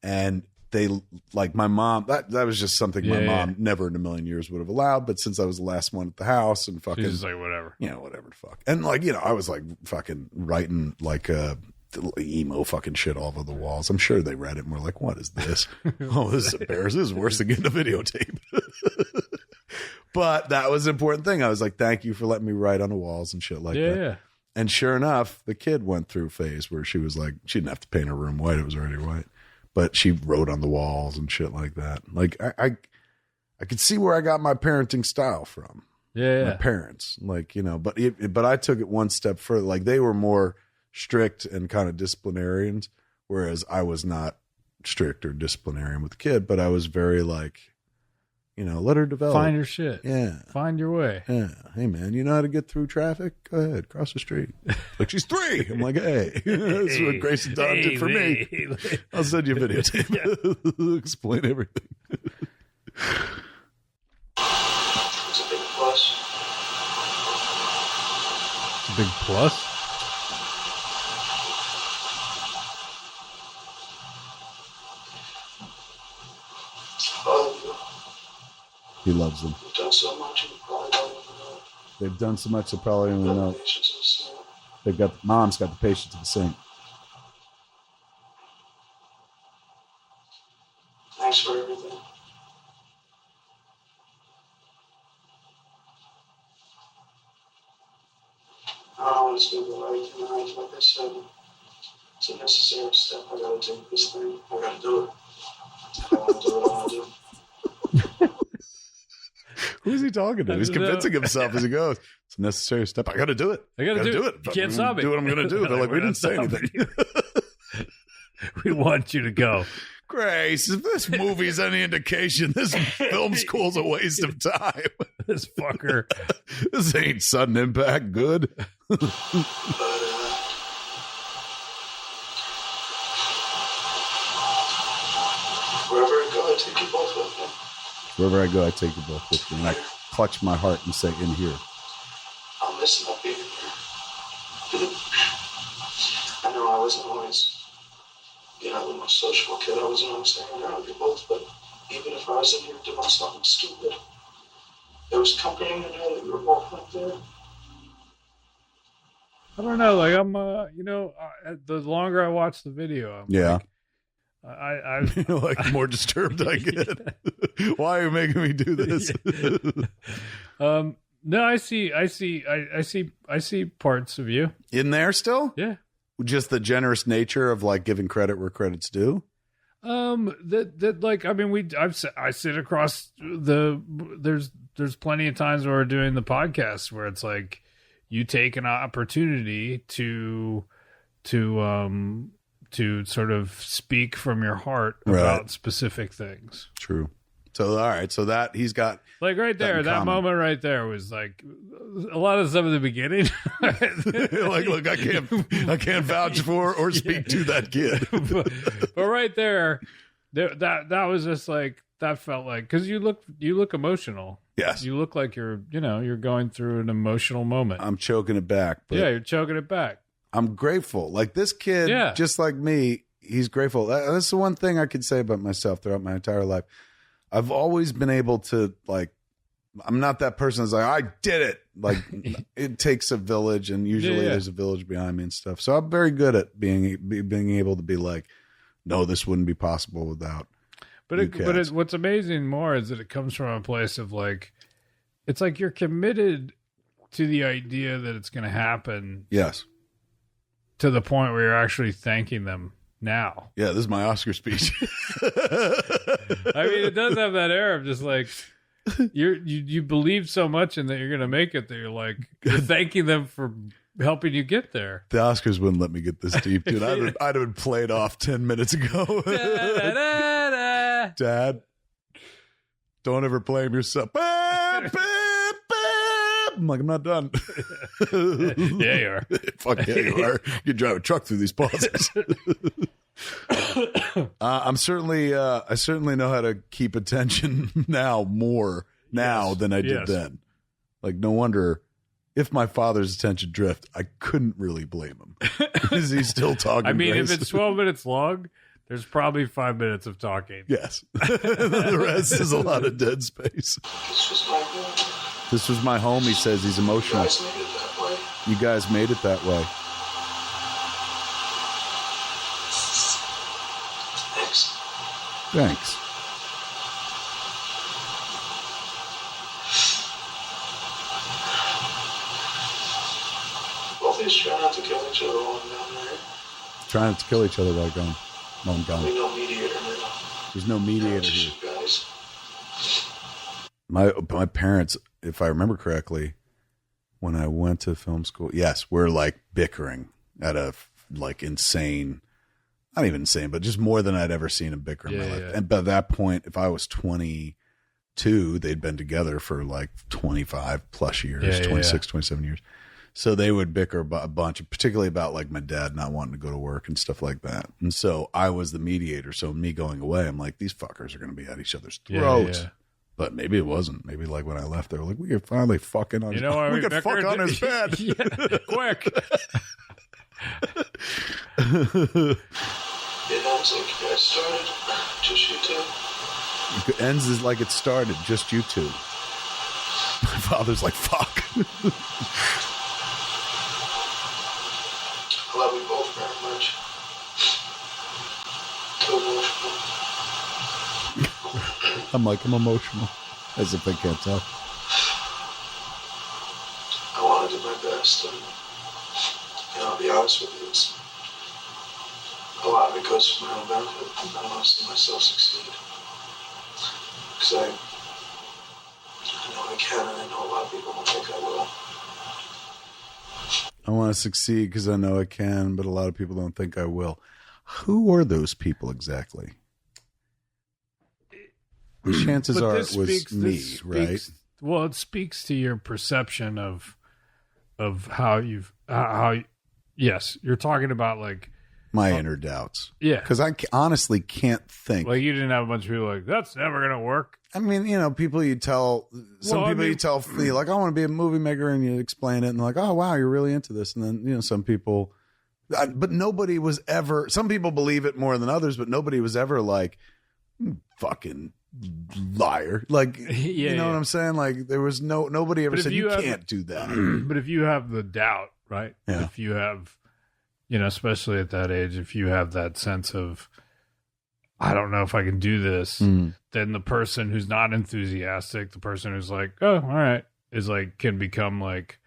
Speaker 1: And they, like my mom, that was just something my mom never in a million years would have allowed. But since I was the last one at the house and fucking.
Speaker 2: She's just like, whatever.
Speaker 1: Whatever the fuck. And like, I was like fucking writing like emo fucking shit all over the walls. I'm sure they read it and were like, what is this? Oh, this is embarrassing. This is worse than getting a videotape. But that was an important thing. I was like, thank you for letting me write on the walls and shit like that.
Speaker 2: Yeah.
Speaker 1: And sure enough, the kid went through a phase where she was like, she didn't have to paint her room white. It was already white. But she wrote on the walls and shit like that. Like I could see where I got my parenting style from.
Speaker 2: Yeah.
Speaker 1: My parents, like, but I took it one step further. Like they were more strict and kind of disciplinarians, whereas I was not strict or disciplinarian with the kid, but I was very like, let her develop.
Speaker 2: Find your shit.
Speaker 1: Yeah.
Speaker 2: Find your way.
Speaker 1: Yeah. Hey man, you know how to get through traffic? Go ahead, cross the street. Like, she's 3. I'm like, hey, that's what Grace and Don did for me. I'll send you a videotape. Explain everything.
Speaker 3: It's a big plus.
Speaker 2: It's a big plus?
Speaker 1: He loves them.
Speaker 3: You've done so much and you probably don't even know it.
Speaker 1: They've done so much they probably don't even know.
Speaker 3: Patience and skill.
Speaker 1: They've got, mom's got the patience of a saint.
Speaker 3: Thanks for everything. I don't always do the right thing. Like I said, it's a necessary step. I gotta take this thing. I gotta do it. I want to do what I want to do.
Speaker 1: Who's he talking to? He's convincing himself as he goes. It's a necessary step. I got to do it.
Speaker 2: I got to do it. You can't stop me.
Speaker 1: Do what I'm going to do. They're like, we didn't say anything.
Speaker 2: We want you to go.
Speaker 1: Grace, if this movie's any indication, this film school's a waste of time.
Speaker 2: This fucker.
Speaker 1: This ain't sudden impact good.
Speaker 3: But, wherever I go, I take you both with me.
Speaker 1: Wherever I go, I take you both with me. And I clutch my heart and say, in here.
Speaker 3: I'll miss not being here. I know I wasn't always, the most sociable kid. I wasn't always hanging around with you both, but even if I was in here doing something stupid, it was comforting to know that you were both up there.
Speaker 2: I don't know. Like, I'm, the longer I watch the video,
Speaker 1: I'm
Speaker 2: I
Speaker 1: like, more disturbed I get. Why are you making me do this?
Speaker 2: No, I see parts of you
Speaker 1: In there still?
Speaker 2: Yeah.
Speaker 1: Just the generous nature of like giving credit where credit's due.
Speaker 2: I sit across there's plenty of times where we're doing the podcast where it's like you take an opportunity to sort of speak from your heart about specific things.
Speaker 1: True. So, all right. So that he's got
Speaker 2: like right there, that moment right there was like a lot of stuff at the beginning.
Speaker 1: Like, look, I can't vouch for or speak to that kid.
Speaker 2: but right there, that was just like, that felt like, because you look emotional.
Speaker 1: Yes.
Speaker 2: You look like you're going through an emotional moment.
Speaker 1: I'm choking it back. But
Speaker 2: yeah, you're choking it back.
Speaker 1: I'm grateful. Like this kid, just like me, he's grateful. That's the one thing I could say about myself throughout my entire life. I've always been able to, like, I'm not that person that's like, I did it. Like, it takes a village, and usually there's a village behind me and stuff. So I'm very good at being able to be like, no, this wouldn't be possible without.
Speaker 2: But what's amazing more is that it comes from a place of like, it's like you're committed to the idea that it's going to happen.
Speaker 1: Yes. To
Speaker 2: the point where you're actually thanking them now.
Speaker 1: Yeah, this is my Oscar speech.
Speaker 2: I mean, it does have that air of just like you believe so much in that you're going to make it that you're like you're thanking them for helping you get there.
Speaker 1: The Oscars wouldn't let me get this deep, dude. I'd have been played off 10 minutes ago. Dad, don't ever blame yourself. I'm like, I'm not done.
Speaker 2: Yeah, you are.
Speaker 1: Fuck yeah, you are. You can drive a truck through these pauses. I certainly know how to keep attention more than I did then. Like, no wonder if my father's attention drift, I couldn't really blame him. Is he still talking?
Speaker 2: I mean, if it's 12 minutes long, there's probably 5 minutes of talking.
Speaker 1: Yes. The rest is a lot of dead space. This was my home. He says he's emotional. You guys made it that way. Thanks.
Speaker 3: Both of you try not to kill each other while I'm down there.
Speaker 1: Trying to kill each other while I'm gone.
Speaker 3: There's no mediator now.
Speaker 1: There's no mediator here.
Speaker 3: Guys.
Speaker 1: My parents, if I remember correctly, when I went to film school, yes, we're like bickering at a like insane, not even insane, but just more than I'd ever seen them bicker in my life. And by that point, if I was 22, they'd been together for like 25 plus years, 26, 27 years. So they would bicker a bunch, particularly about like my dad not wanting to go to work and stuff like that. And so I was the mediator. So me going away, I'm like, these fuckers are going to be at each other's throats. Yeah. But maybe it wasn't. Maybe like when I left, they were like, we could finally fucking on his bed. We could fuck on his bed.
Speaker 2: Quick.
Speaker 3: It ends like you guys started. Just you two.
Speaker 1: It ends is like it started. Just you two. My father's like, fuck.
Speaker 3: I love you both very much. Too emotional.
Speaker 1: I'm emotional. As if I can't tell.
Speaker 3: I want to do my best, and I'll be honest with you, it's a lot of it goes for my own benefit. I want to see myself succeed. Because I know I can, and I know a lot of people don't think I will.
Speaker 1: I want to succeed because I know I can, but a lot of people don't think I will. Who are those people exactly? The chances are it was me, right?
Speaker 2: Well, it speaks to your perception of how yes, you're talking about like
Speaker 1: my inner doubts.
Speaker 2: Yeah.
Speaker 1: Because I honestly can't think.
Speaker 2: Like you didn't have a bunch of people like, that's never going to work.
Speaker 1: I mean, people you tell, you tell, like, I want to be a movie maker, and you explain it, and they're like, oh, wow, you're really into this. And then, some people, but nobody was ever, some people believe it more than others, but nobody was ever like, fucking liar. Like, you know what I'm saying? Like, there was nobody ever said, you can't do that.
Speaker 2: But if you have the doubt, right?
Speaker 1: Yeah.
Speaker 2: If you have, especially at that age, if you have that sense of, I don't know if I can do this, then the person who's not enthusiastic, the person who's like, oh, all right, is like, can become like,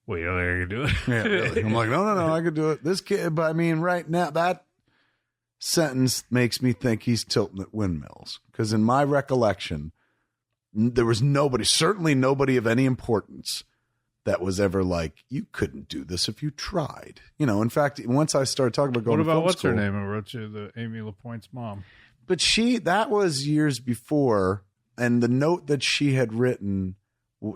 Speaker 2: well, you don't think I can do it?
Speaker 1: Yeah, really. I'm like, no, I could do it. This kid, but I mean, right now, that sentence makes me think he's tilting at windmills. Because in my recollection, there was certainly nobody of any importance that was ever like, you couldn't do this if you tried. In fact, once I started talking about going to film
Speaker 2: what's
Speaker 1: school,
Speaker 2: her name? I wrote you, the Amy Lapointe's mom.
Speaker 1: But that was years before. And the note that she had written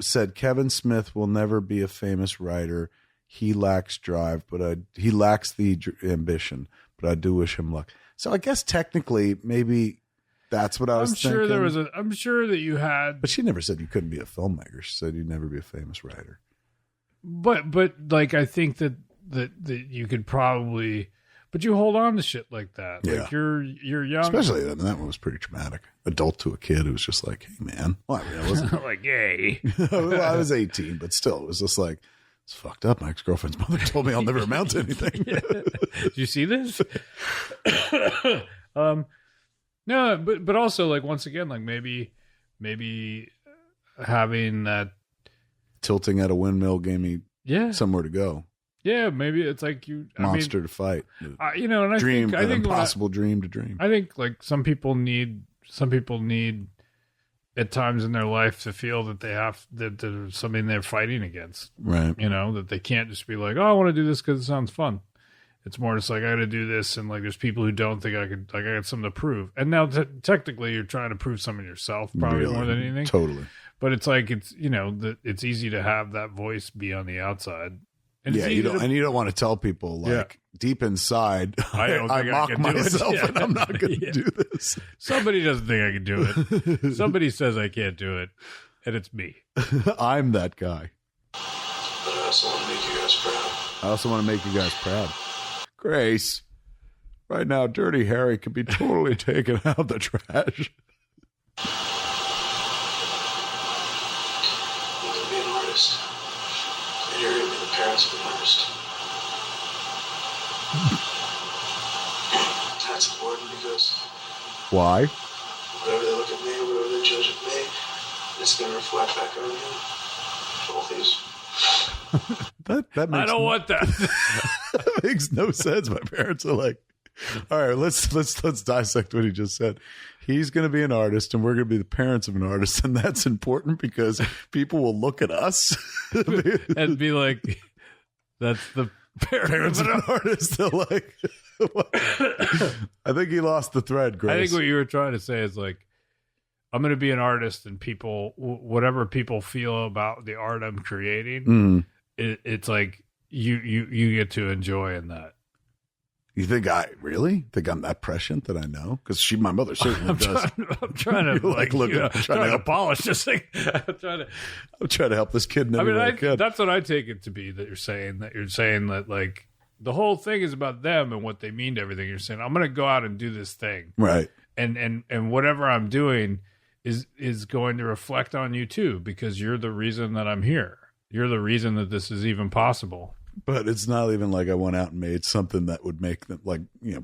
Speaker 1: said, Kevin Smith will never be a famous writer. He lacks drive, but he lacks the ambition, but I do wish him luck. So I guess technically maybe that's what I was thinking.
Speaker 2: I'm sure that you had.
Speaker 1: But she never said you couldn't be a filmmaker. She said you'd never be a famous writer.
Speaker 2: But like, I think that you could probably, but you hold on to shit like that.
Speaker 1: Yeah.
Speaker 2: Like you're young.
Speaker 1: Especially, I mean, that one was pretty traumatic. Adult to a kid who was just like, hey, man. Well, I mean, it wasn't
Speaker 2: like, hey.
Speaker 1: Well, I was 18, but still, it was just like, it's fucked up. My ex-girlfriend's mother told me I'll never amount to anything.
Speaker 2: Did you see this? No, but also, like, once again, like maybe having that
Speaker 1: tilting at a windmill gave me somewhere to go.
Speaker 2: Yeah, maybe it's like
Speaker 1: monster to fight.
Speaker 2: And I think
Speaker 1: an impossible dream to dream.
Speaker 2: I think like some people need at times in their life to feel that that there's something they're fighting against.
Speaker 1: Right.
Speaker 2: That they can't just be like, oh, I want to do this because it sounds fun. It's more just like, I got to do this. And like, there's people who don't think I got something to prove. And now technically you're trying to prove something yourself, probably more than anything.
Speaker 1: Totally.
Speaker 2: But it's like, it's easy to have that voice be on the outside. And
Speaker 1: you don't want to tell people like deep inside, I mock myself and I'm not going to do this.
Speaker 2: Somebody doesn't think I can do it. Somebody says I can't do it, and it's me.
Speaker 1: I'm that guy.
Speaker 3: But I also want to make you guys proud.
Speaker 1: I also want to make you guys proud. Grace, right now, Dirty Harry can be totally taken out of the trash.
Speaker 3: You can be an artist. And you're going to be the parents of an artist. That's important because
Speaker 1: why?
Speaker 3: Whatever they look at me, whatever they judge of me, it's going to reflect back on you. Both these.
Speaker 1: That makes
Speaker 2: I don't want that.
Speaker 1: That makes no sense. My parents are like, all right, let's dissect what he just said. He's going to be an artist, and we're going to be the parents of an artist, and that's important because people will look at us
Speaker 2: and be like, "That's the
Speaker 1: parents of an artist." They're like, I think he lost the thread, Grace.
Speaker 2: I think what you were trying to say is like, I'm going to be an artist, and people, whatever people feel about the art I'm creating, it's like you get to enjoy in that.
Speaker 1: You think I'm that prescient that I know? Because my mother certainly does.
Speaker 2: I'm trying to I'm trying to polish this thing. I'm
Speaker 1: trying to help this kid.
Speaker 2: That's what I take it to be. That you're saying that like the whole thing is about them and what they mean to everything. You're saying I'm going to go out and do this thing,
Speaker 1: right?
Speaker 2: And whatever I'm doing is going to reflect on you too, because you're the reason that I'm here. You're the reason that this is even possible.
Speaker 1: But it's not even like I went out and made something that would make them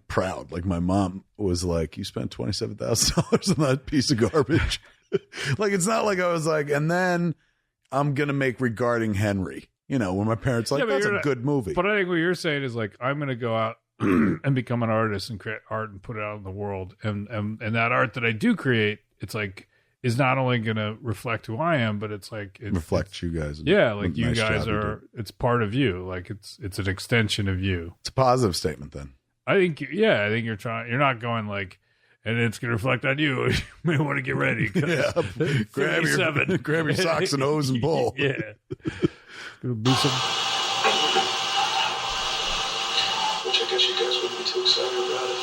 Speaker 1: proud. Like my mom was like, you spent $27,000 on that piece of garbage. Like, it's not like I was like, and then I'm going to make Regarding Henry, when my parents like, that's a good movie.
Speaker 2: But I think what you're saying is like, I'm going to go out and become an artist and create art and put it out in the world. And that art that I do create, it's like, is not only going to reflect who I am, but it's like it
Speaker 1: reflects you guys.
Speaker 2: Yeah, like you guys are. It's part of you. Like it's an extension of you.
Speaker 1: It's a positive statement, then.
Speaker 2: I think you're trying. You're not going like, and it's going to reflect on you. You may want to get ready.
Speaker 1: Yeah, grab your socks and hose and pull.
Speaker 2: Yeah, gonna be some.
Speaker 3: Which I guess you guys wouldn't be too excited about it.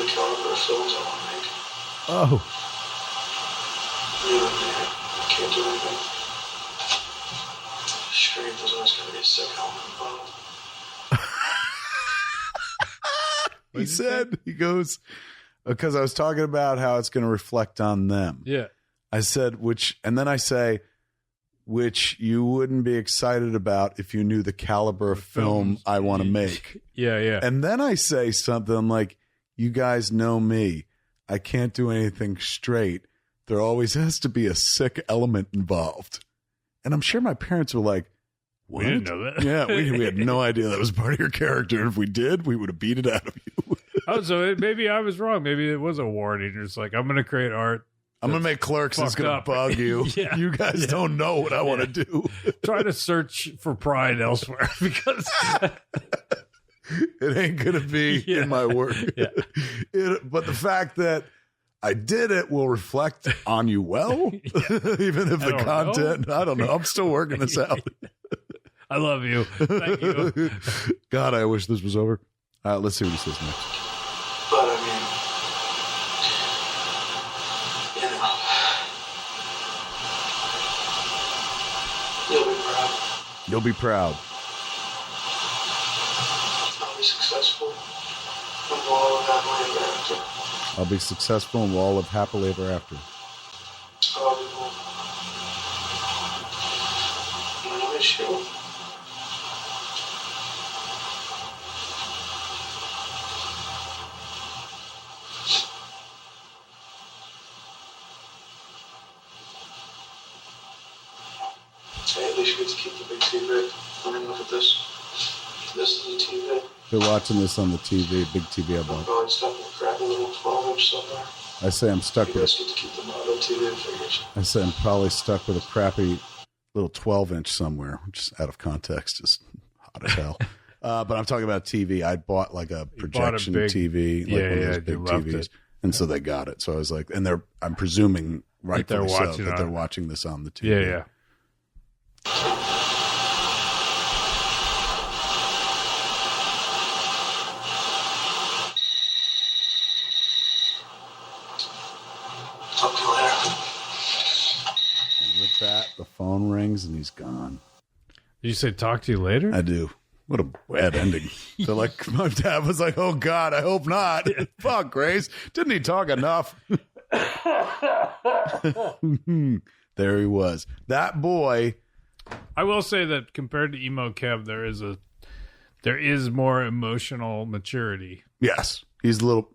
Speaker 3: The caliber of films I want to make.
Speaker 1: Oh.
Speaker 3: I can't do anything. Strength, there's always going to be a sick element involved.
Speaker 1: He goes, because I was talking about how it's going to reflect on them.
Speaker 2: Yeah.
Speaker 1: I said, and then I say, which you wouldn't be excited about if you knew the caliber of film I want to make.
Speaker 2: Yeah.
Speaker 1: And then I say something like, you guys know me. I can't do anything straight. There always has to be a sick element involved. And I'm sure my parents were like, what?
Speaker 2: We didn't know that.
Speaker 1: Yeah, we had no idea that was part of your character. And if we did, we would have beat it out of you.
Speaker 2: So maybe I was wrong. Maybe it was a warning. It's like, I'm going to create art.
Speaker 1: I'm going to make Clerks. It's going to bug you.
Speaker 2: Yeah.
Speaker 1: You guys don't know what I want to do.
Speaker 2: Try to search for pride elsewhere because...
Speaker 1: It ain't going to be in my work.
Speaker 2: Yeah.
Speaker 1: But the fact that I did it will reflect on you well, even if the content, I don't know. I'm still working this out.
Speaker 2: I love you. Thank you.
Speaker 1: God, I wish this was over. Let's see what he says next.
Speaker 3: But I mean, you know, you'll be proud.
Speaker 1: You'll be proud.
Speaker 3: I'll be successful. And we'll all live happily ever after.
Speaker 1: I'll be successful and we'll all live happily ever after.
Speaker 3: I'll be cool. And I miss you. Hey, at least you get to keep the big TV. I mean, look at this. This is the TV.
Speaker 1: They're watching this on the TV, big TV I
Speaker 3: I'm
Speaker 1: bought.
Speaker 3: probably stuck with a crappy little 12-inch somewhere.
Speaker 1: I say I'm stuck
Speaker 3: You
Speaker 1: with.
Speaker 3: guys get to keep the model TV figures.
Speaker 1: I say I'm probably stuck with a crappy little 12-inch somewhere, which is out of context, just hot as hell. But I'm talking about TV. I bought like a projection TV, like one of those big TVs, and so they got it. So I was like, and I'm presuming rightfully so that they're watching this on the TV.
Speaker 2: Yeah, yeah.
Speaker 3: Talk to you later.
Speaker 1: And with that, the phone rings and he's gone.
Speaker 2: Did you say talk to you later?
Speaker 1: I do. What a bad ending. So like my dad was like, oh God, I hope not. Fuck, Grace. Didn't he talk enough? There he was. That boy.
Speaker 2: I will say that compared to Emo Kev, there is more emotional maturity.
Speaker 1: Yes. He's a little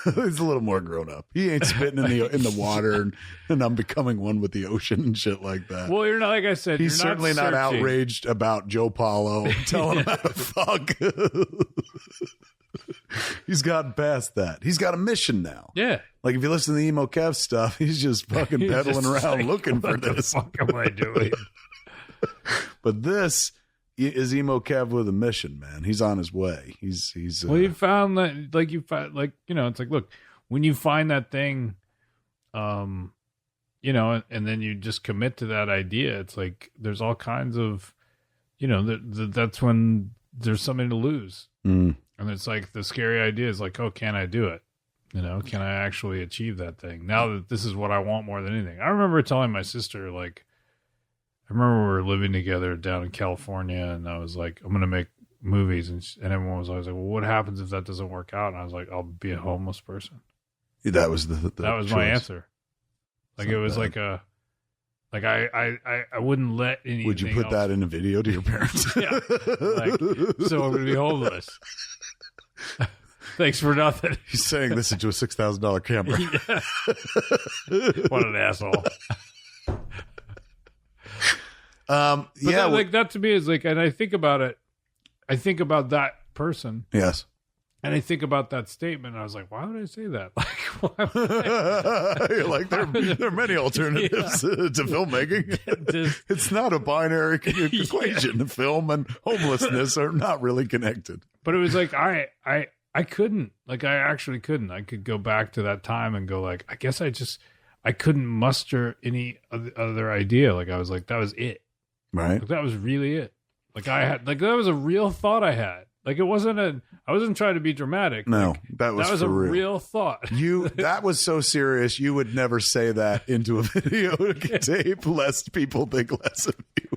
Speaker 1: he's a little more grown up. He ain't spitting in the water and I'm becoming one with the ocean and shit like that.
Speaker 2: Well, you're not, like I said,
Speaker 1: he's certainly not outraged about Joe Paulo telling him how to fuck. He's gotten past that. He's got a mission now.
Speaker 2: Yeah.
Speaker 1: Like if you listen to the Emo Kev stuff, he's just fucking pedaling around
Speaker 2: like,
Speaker 1: looking for this.
Speaker 2: What the fuck am I doing?
Speaker 1: But this is Emo Kev with a mission, man. He's on his way. He's
Speaker 2: well, you found that, like you found, like, you know, it's like, look, when you find that thing, you know, and then you just commit to that idea, it's like there's all kinds of, you know, that's when there's something to lose. And it's like the scary idea is like, oh, can I do it? You know, can I actually achieve that thing? Now that this is what I want more than anything. I remember telling my sister, like, I remember we were living together down in California, and I was like, I'm going to make movies. And everyone was always like, well, what happens if that doesn't work out? And I was like, I'll be a homeless person.
Speaker 1: That was
Speaker 2: that was
Speaker 1: choice.
Speaker 2: my answer. Like, it was bad. Like I wouldn't let anything.
Speaker 1: Would you put that in a video to your parents?
Speaker 2: Yeah. Like, so I'm going to be homeless. Thanks for nothing.
Speaker 1: He's saying this into a $6,000 camera.
Speaker 2: What an asshole.
Speaker 1: Yeah,
Speaker 2: like that to me is like, and I think about it. I think about that person.
Speaker 1: Yes.
Speaker 2: And I think about that statement. And I was like, why would I say that? Like, why
Speaker 1: would like there are many alternatives to filmmaking. It's not a binary equation. Film and homelessness are not really connected.
Speaker 2: But it was like I couldn't. Like I actually couldn't. I could go back to that time and go like, I guess I couldn't muster any other idea. Like I was like, that was it.
Speaker 1: Right.
Speaker 2: Like, that was really it. Like I had, like that was a real thought I had. Like it wasn't I wasn't trying to be dramatic.
Speaker 1: No,
Speaker 2: like,
Speaker 1: that was
Speaker 2: a
Speaker 1: real.
Speaker 2: real thought.
Speaker 1: That was so serious. You would never say that into a video tape, lest people think less of you.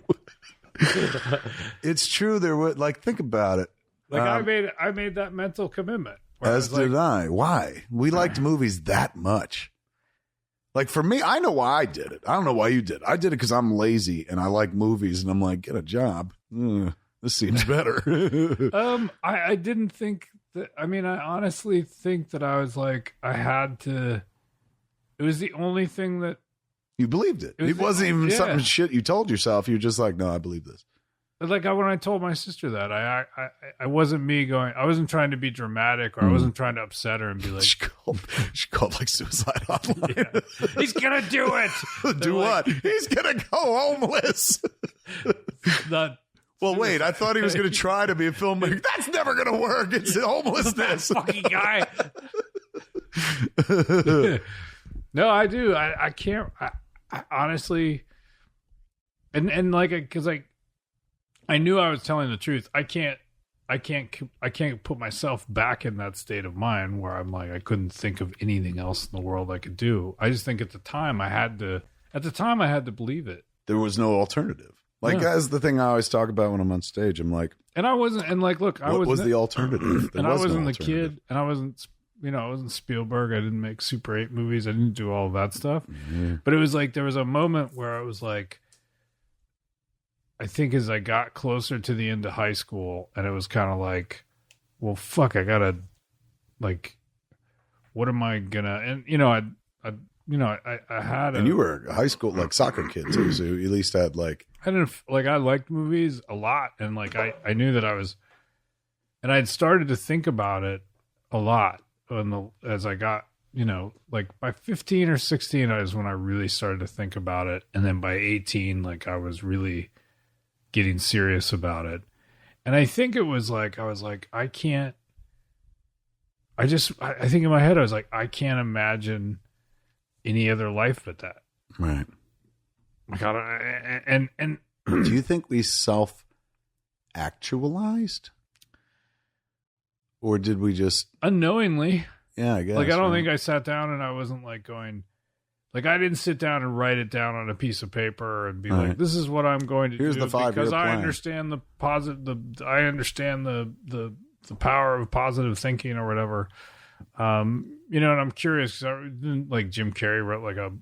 Speaker 1: It's true. There would think about it.
Speaker 2: Like I made that mental commitment.
Speaker 1: As did I. Why? We liked movies that much. Like for me, I know why I did it. I don't know why you did it. I did it because I'm lazy and I like movies and I'm like, get a job. This seems better.
Speaker 2: I didn't think that. I mean, I honestly think that I was like, I had to. It was the only thing that
Speaker 1: you believed it. It wasn't even something shit you told yourself. You're just like, no, I believe this.
Speaker 2: Like when I told my sister that, I wasn't me going. I wasn't trying to be dramatic, or I wasn't trying to upset her and be like.
Speaker 1: She called like suicide hotline.
Speaker 2: Yeah. He's gonna do it.
Speaker 1: Do what? He's gonna go homeless.
Speaker 2: Not.
Speaker 1: Well, wait, I thought he was going to try to be a filmmaker. That's never going to work. It's homelessness.
Speaker 2: Fucking guy. No, I do. I can't. I honestly, and like, because like, I knew I was telling the truth. I can't put myself back in that state of mind where I'm like, I couldn't think of anything else in the world I could do. I just think at the time I had to believe it.
Speaker 1: There was no alternative. Like, that's the thing I always talk about when I'm on stage. I'm like,
Speaker 2: and I wasn't, and like, look,
Speaker 1: what was the alternative?
Speaker 2: And I wasn't the kid, and I wasn't, I wasn't Spielberg. I didn't make Super 8 movies. I didn't do all of that stuff. Mm-hmm. But it was like, there was a moment where I was like, I think as I got closer to the end of high school, and it was kind of like, well, fuck, I gotta, like, what am I gonna, and I had
Speaker 1: and you were a high school, like, soccer kid too, so you at least had like,
Speaker 2: I liked movies a lot, and like, I knew that I was, and I'd started to think about it a lot as I got, like by 15 or 16 is when I really started to think about it, and then by 18, like, I was really getting serious about it. And I think it was like, I was like, I think in my head, I was like, I can't imagine any other life but that.
Speaker 1: Right.
Speaker 2: Like, and
Speaker 1: do you think we self-actualized? Or did we just
Speaker 2: unknowingly?
Speaker 1: Yeah, I guess.
Speaker 2: Like, I don't think I sat down and I wasn't like going, like, I didn't sit down and write it down on a piece of paper and be like, this is what I'm going to do.
Speaker 1: Here's the 5-year
Speaker 2: because
Speaker 1: plan.
Speaker 2: I understand I understand the power of positive thinking or whatever. And I'm curious because like Jim Carrey wrote like a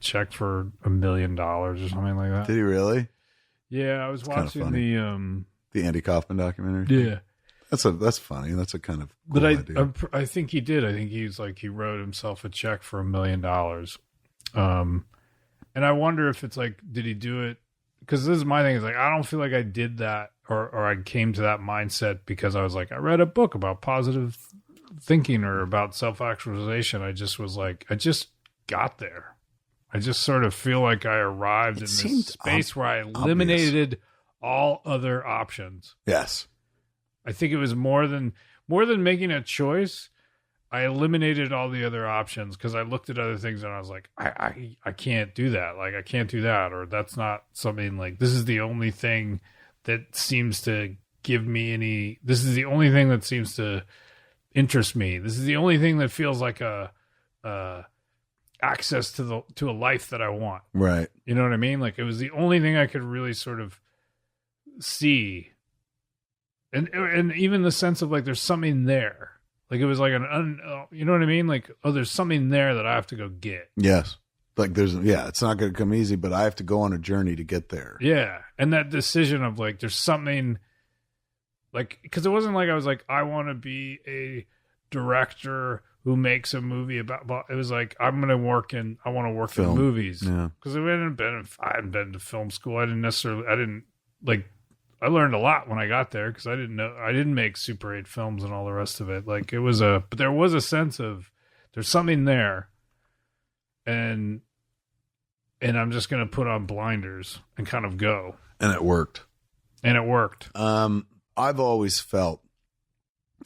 Speaker 2: check for $1 million or something like that.
Speaker 1: Did he really?
Speaker 2: Yeah, I was watching
Speaker 1: the Andy Kaufman documentary.
Speaker 2: Yeah.
Speaker 1: That's funny. That's a kind of cool idea.
Speaker 2: I think he did. I think he wrote himself a check for $1 million. And I wonder if it's like, did he do it? Because this is my thing. Is like, I don't feel like I did that or I came to that mindset because I was like, I read a book about positive thinking or about self-actualization. I just was like, I just got there. I just sort of feel like I arrived in this space where I eliminated all other options.
Speaker 1: Yes.
Speaker 2: I think it was more than making a choice. I eliminated all the other options because I looked at other things and I was like, I can't do that. Like, I can't do that. Or that's not something like, this is the only thing that seems to give me this is the only thing that seems to interest me. This is the only thing that feels like a access to a life that I want.
Speaker 1: Right.
Speaker 2: You know what I mean? Like, it was the only thing I could really sort of see. And even the sense of like, there's something there. Like, it was like you know what I mean? Like, oh, there's something there that I have to go get.
Speaker 1: Yes. Like, it's not going to come easy, but I have to go on a journey to get there.
Speaker 2: Yeah. And that decision of like, there's something like, because it wasn't like I was like, I want to be a director who makes a movie about, it was like, I want to work in movies.
Speaker 1: Yeah.
Speaker 2: Because I hadn't been to film school. I learned a lot when I got there because I didn't make Super 8 films and all the rest of it. Like, but there was a sense of there's something there, and I'm just going to put on blinders and kind of go.
Speaker 1: And it worked. I've always felt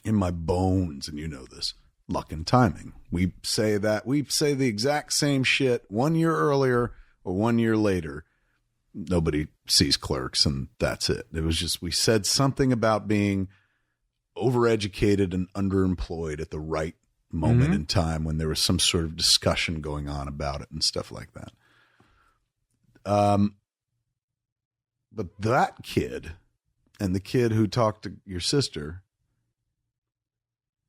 Speaker 1: in my bones, and you know this, luck and timing. We say the exact same shit 1 year earlier or 1 year later. Nobody sees Clerks, and that's it. It was just, we said something about being overeducated and underemployed at the right moment in time when there was some sort of discussion going on about it and stuff like that. But that kid and the kid who talked to your sister,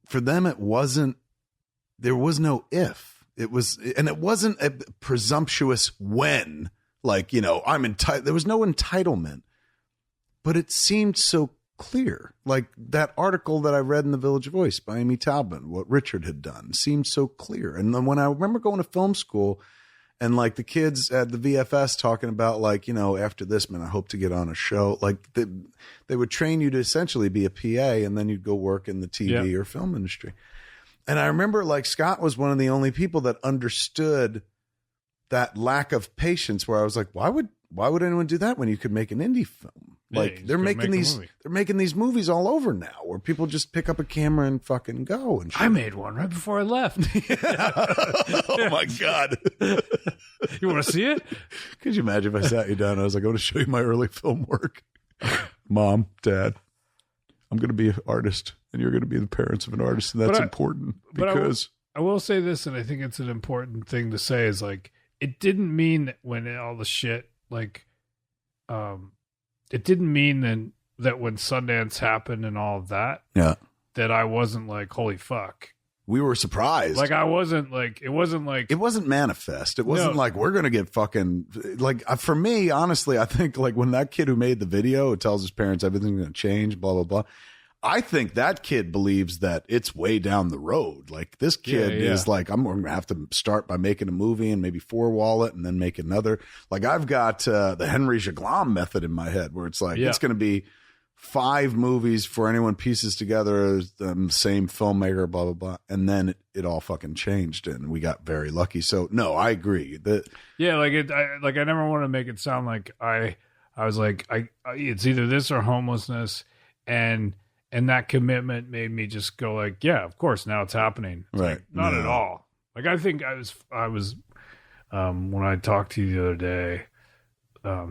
Speaker 1: for them, there was no if. It wasn't a presumptuous when. Like, I'm entitled. There was no entitlement, but it seemed so clear. Like that article that I read in the Village Voice by Amy Taubman, what Richard had done, seemed so clear. And then when I remember going to film school and like the kids at the VFS talking about like, after this, man, I hope to get on a show. Like they would train you to essentially be a PA and then you'd go work in the TV or film industry. And I remember like Scott was one of the only people that understood that lack of patience where I was like, why would anyone do that when you could make an indie film? Like they're making these movies all over now where people just pick up a camera and fucking go. And shit.
Speaker 2: I made one right before I left.
Speaker 1: Oh my God.
Speaker 2: You want to see it?
Speaker 1: Could you imagine if I sat you down and I was like, I want to show you my early film work. Mom, Dad, I'm going to be an artist and you're going to be the parents of an artist. And that's important because
Speaker 2: I will say this, and I think it's an important thing to say is like, it didn't mean that when all the shit, like, it didn't mean that when Sundance happened and all of that, that I wasn't like, holy fuck.
Speaker 1: We were surprised.
Speaker 2: Like, I wasn't like, it wasn't
Speaker 1: manifest. It wasn't like, we're going to get fucking, like, for me, honestly, I think like when that kid who made the video, who tells his parents everything's going to change, blah, blah, blah. I think that kid believes that it's way down the road. Like this kid is like, I'm going to have to start by making a movie and maybe four-wall it and then make another. Like I've got the Henry Jaglam method in my head where it's like, it's going to be 5 movies for anyone pieces together, the same filmmaker, blah, blah, blah. And then it all fucking changed and we got very lucky. So no, I agree.
Speaker 2: I never want to make it sound like I was like, it's either this or homelessness. And that commitment made me just go like, yeah, of course, now it's happening. It's
Speaker 1: right.
Speaker 2: Like, not at all. Like, I think I was when I talked to you the other day,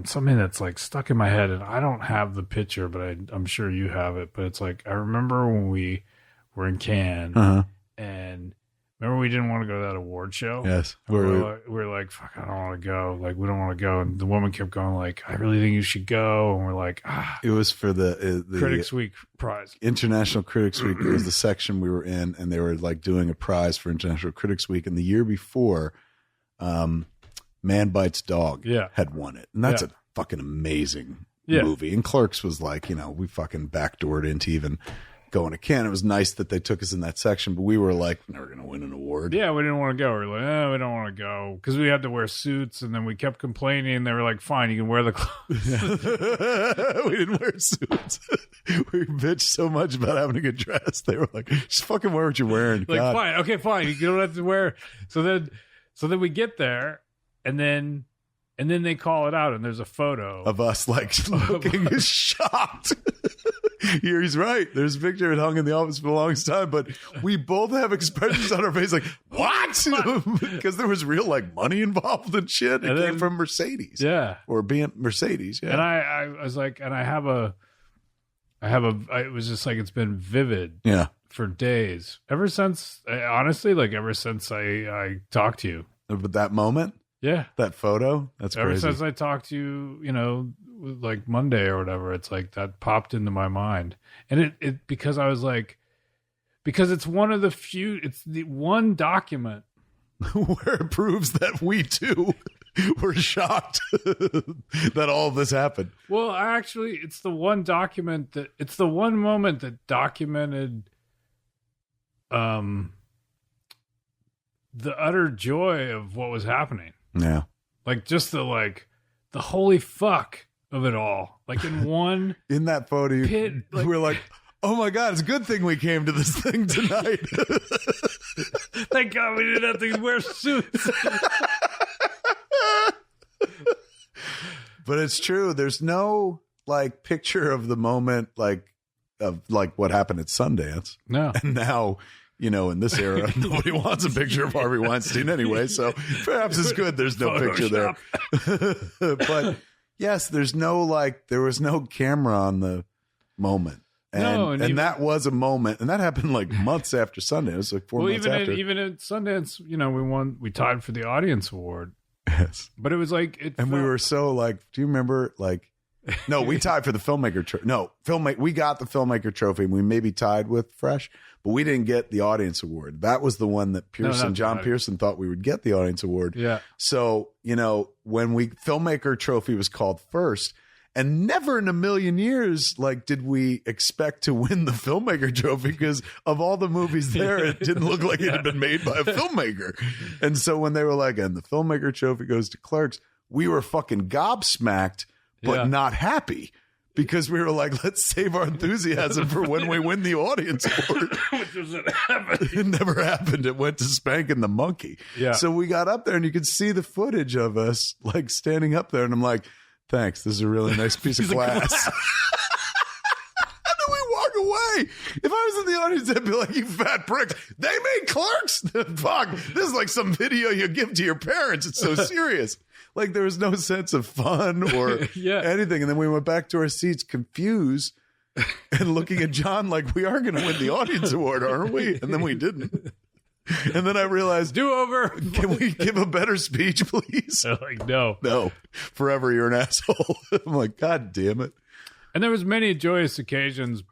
Speaker 2: something that's like stuck in my head, and I don't have the picture, but I'm sure you have it. But it's like, I remember when we were in Cannes, and remember we didn't want to go to that award show?
Speaker 1: Yes.
Speaker 2: We were like, fuck, I don't want to go. Like, we don't want to go. And the woman kept going like, I really think you should go. And we're like,
Speaker 1: It was for the
Speaker 2: Critics Week prize.
Speaker 1: International Critics Week. It was the section we were in, and they were like doing a prize for International Critics Week. And the year before, Man Bites Dog had won it. And that's a fucking amazing movie. And Clerks was like, we fucking backdoored into even going to Cannes. It was nice that they took us in that section, but we were like, never going to win an award.
Speaker 2: Yeah, we didn't want to go. We were like, we don't want to go because we had to wear suits, and then we kept complaining. They were like, fine, you can wear the clothes.
Speaker 1: We didn't wear suits. We bitched so much about having to get dressed. They were like, just fucking wear what you're wearing.
Speaker 2: Like,
Speaker 1: God.
Speaker 2: fine, okay, fine. You don't have to wear. So then we get there, and then they call it out, and there's a photo
Speaker 1: of us like looking shocked. He's right. There's a picture it hung in the office for the longest time, but we both have expressions on our face like, what? Because there was real like money involved and shit. It came from Mercedes.
Speaker 2: Yeah.
Speaker 1: Or being Mercedes. Yeah.
Speaker 2: And I was like, and it was just like, it's been vivid for days. Ever since, honestly, like ever since I talked to you.
Speaker 1: But that moment?
Speaker 2: Yeah.
Speaker 1: That photo? That's crazy.
Speaker 2: Ever since I talked to you, like Monday or whatever, it's like that popped into my mind. And it because I was like, because it's it's the one document
Speaker 1: where it proves that we too were shocked that all of this happened.
Speaker 2: Well, actually, it's the one moment that documented the utter joy of what was happening.
Speaker 1: Yeah.
Speaker 2: Like just the holy fuck of it all. Like in one
Speaker 1: in that photo,
Speaker 2: pit, like,
Speaker 1: we're like, oh my God, it's a good thing we came to this thing tonight.
Speaker 2: Thank God we didn't have to wear suits.
Speaker 1: But it's true. There's no like picture of the moment of what happened at Sundance.
Speaker 2: No.
Speaker 1: And now, in this era, nobody wants a picture of Harvey Weinstein anyway. So perhaps it's good there's no picture there. But yes, there was no camera on the moment. And that was a moment. And that happened like months after Sundance, like 4 months after.
Speaker 2: Even at Sundance, we tied for the audience award.
Speaker 1: Yes.
Speaker 2: But it was like,
Speaker 1: we were so like, do you remember like, no, we tied for the filmmaker trophy. We got the filmmaker trophy and we maybe tied with Fresh, but we didn't get the audience award. That was the one that John Pearson thought we would get the audience award.
Speaker 2: Yeah.
Speaker 1: So, when filmmaker trophy was called first, and never in a million years, did we expect to win the filmmaker trophy because of all the movies there, it didn't look like it had been made by a filmmaker. And so when they were like, and the filmmaker trophy goes to Clerks, we were fucking gobsmacked, but not happy because we were like, let's save our enthusiasm for when we win the audience award.
Speaker 2: Which doesn't happen.
Speaker 1: It never happened. It went to Spank and the Monkey.
Speaker 2: Yeah.
Speaker 1: So we got up there and you could see the footage of us standing up there. And I'm like, Thanks. This is a really nice piece of glass. And then we walk away. If I was in the audience, I'd be like, you fat pricks. They made Clerks? Fuck. This is like some video you give to your parents. It's so serious. Like there was no sense of fun or anything. And then we went back to our seats confused and looking at John like, we are going to win the audience award, aren't we? And then we didn't. And then I realized,
Speaker 2: do-over.
Speaker 1: Can we give a better speech, please?
Speaker 2: They're like, no.
Speaker 1: Forever you're an asshole. I'm like, God damn it.
Speaker 2: And there was many joyous occasions,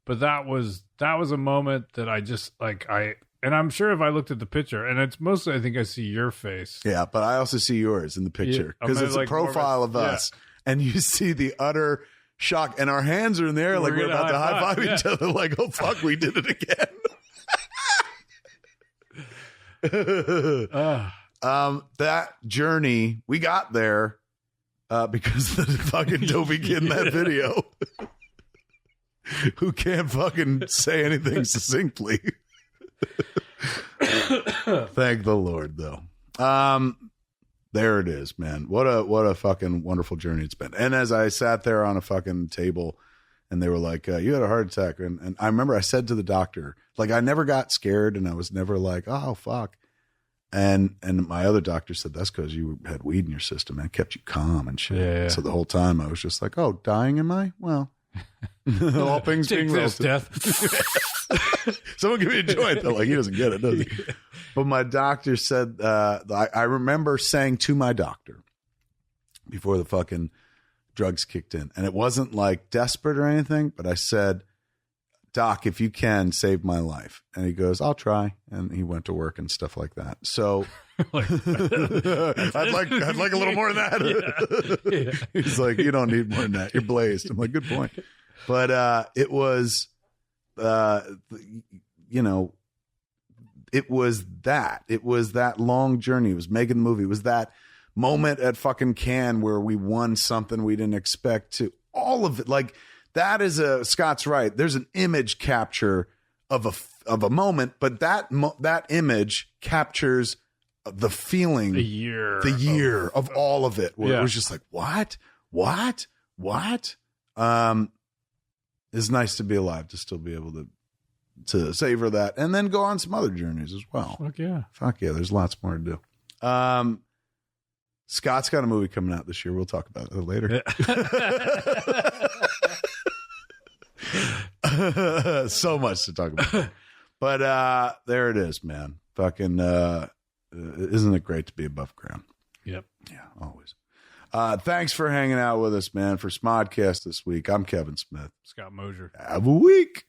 Speaker 2: but that was a moment that I just and I'm sure if I looked at the picture, and it's mostly, I think I see your face.
Speaker 1: Yeah, but I also see yours in the picture because it's a profile of us, and you see the utter shock, and our hands are in the air like we're about to high five each other, like, oh fuck, we did it again. That journey, we got there because the fucking dopey kid in that video who can't fucking say anything succinctly. Thank the Lord, though. There it is, man. What a fucking wonderful journey it's been. And as I sat there on a fucking table and they were like, you had a heart attack. And I remember I said to the doctor, like, I never got scared and I was never like, oh, fuck. And my other doctor said, that's because you had weed in your system and it kept you calm and shit. Yeah. So the whole time I was just like, oh, dying am I? Well, all things being relative. Death. Someone give me a joint. They're like, he doesn't get it, does he? But my doctor said, I remember saying to my doctor before the fucking drugs kicked in, and it wasn't like desperate or anything, but I said, Doc, if you can, save my life. And he goes, I'll try. And he went to work and stuff like that. So I'd like a little more than that. Yeah. He's like, you don't need more than that. You're blazed. I'm like, good point. But it was, you know, it was that long journey. It was making the movie. It was that moment at fucking Cannes where we won something we didn't expect to. All of it. Like, that is Scott's right. There's an image capture of a moment, but that image captures the feeling,
Speaker 2: the year
Speaker 1: of all of it. Where it was just like, what? It's nice to be alive, to still be able to savor that, and then go on some other journeys as well. Fuck yeah. There's lots more to do. Scott's got a movie coming out this year. We'll talk about it later. So much to talk about. But there it is, man. Fucking isn't it great to be above ground?
Speaker 2: Yep.
Speaker 1: Yeah, always. Thanks for hanging out with us, man, for Smodcast this week. I'm Kevin Smith.
Speaker 2: Scott Mosier.
Speaker 1: Have a week.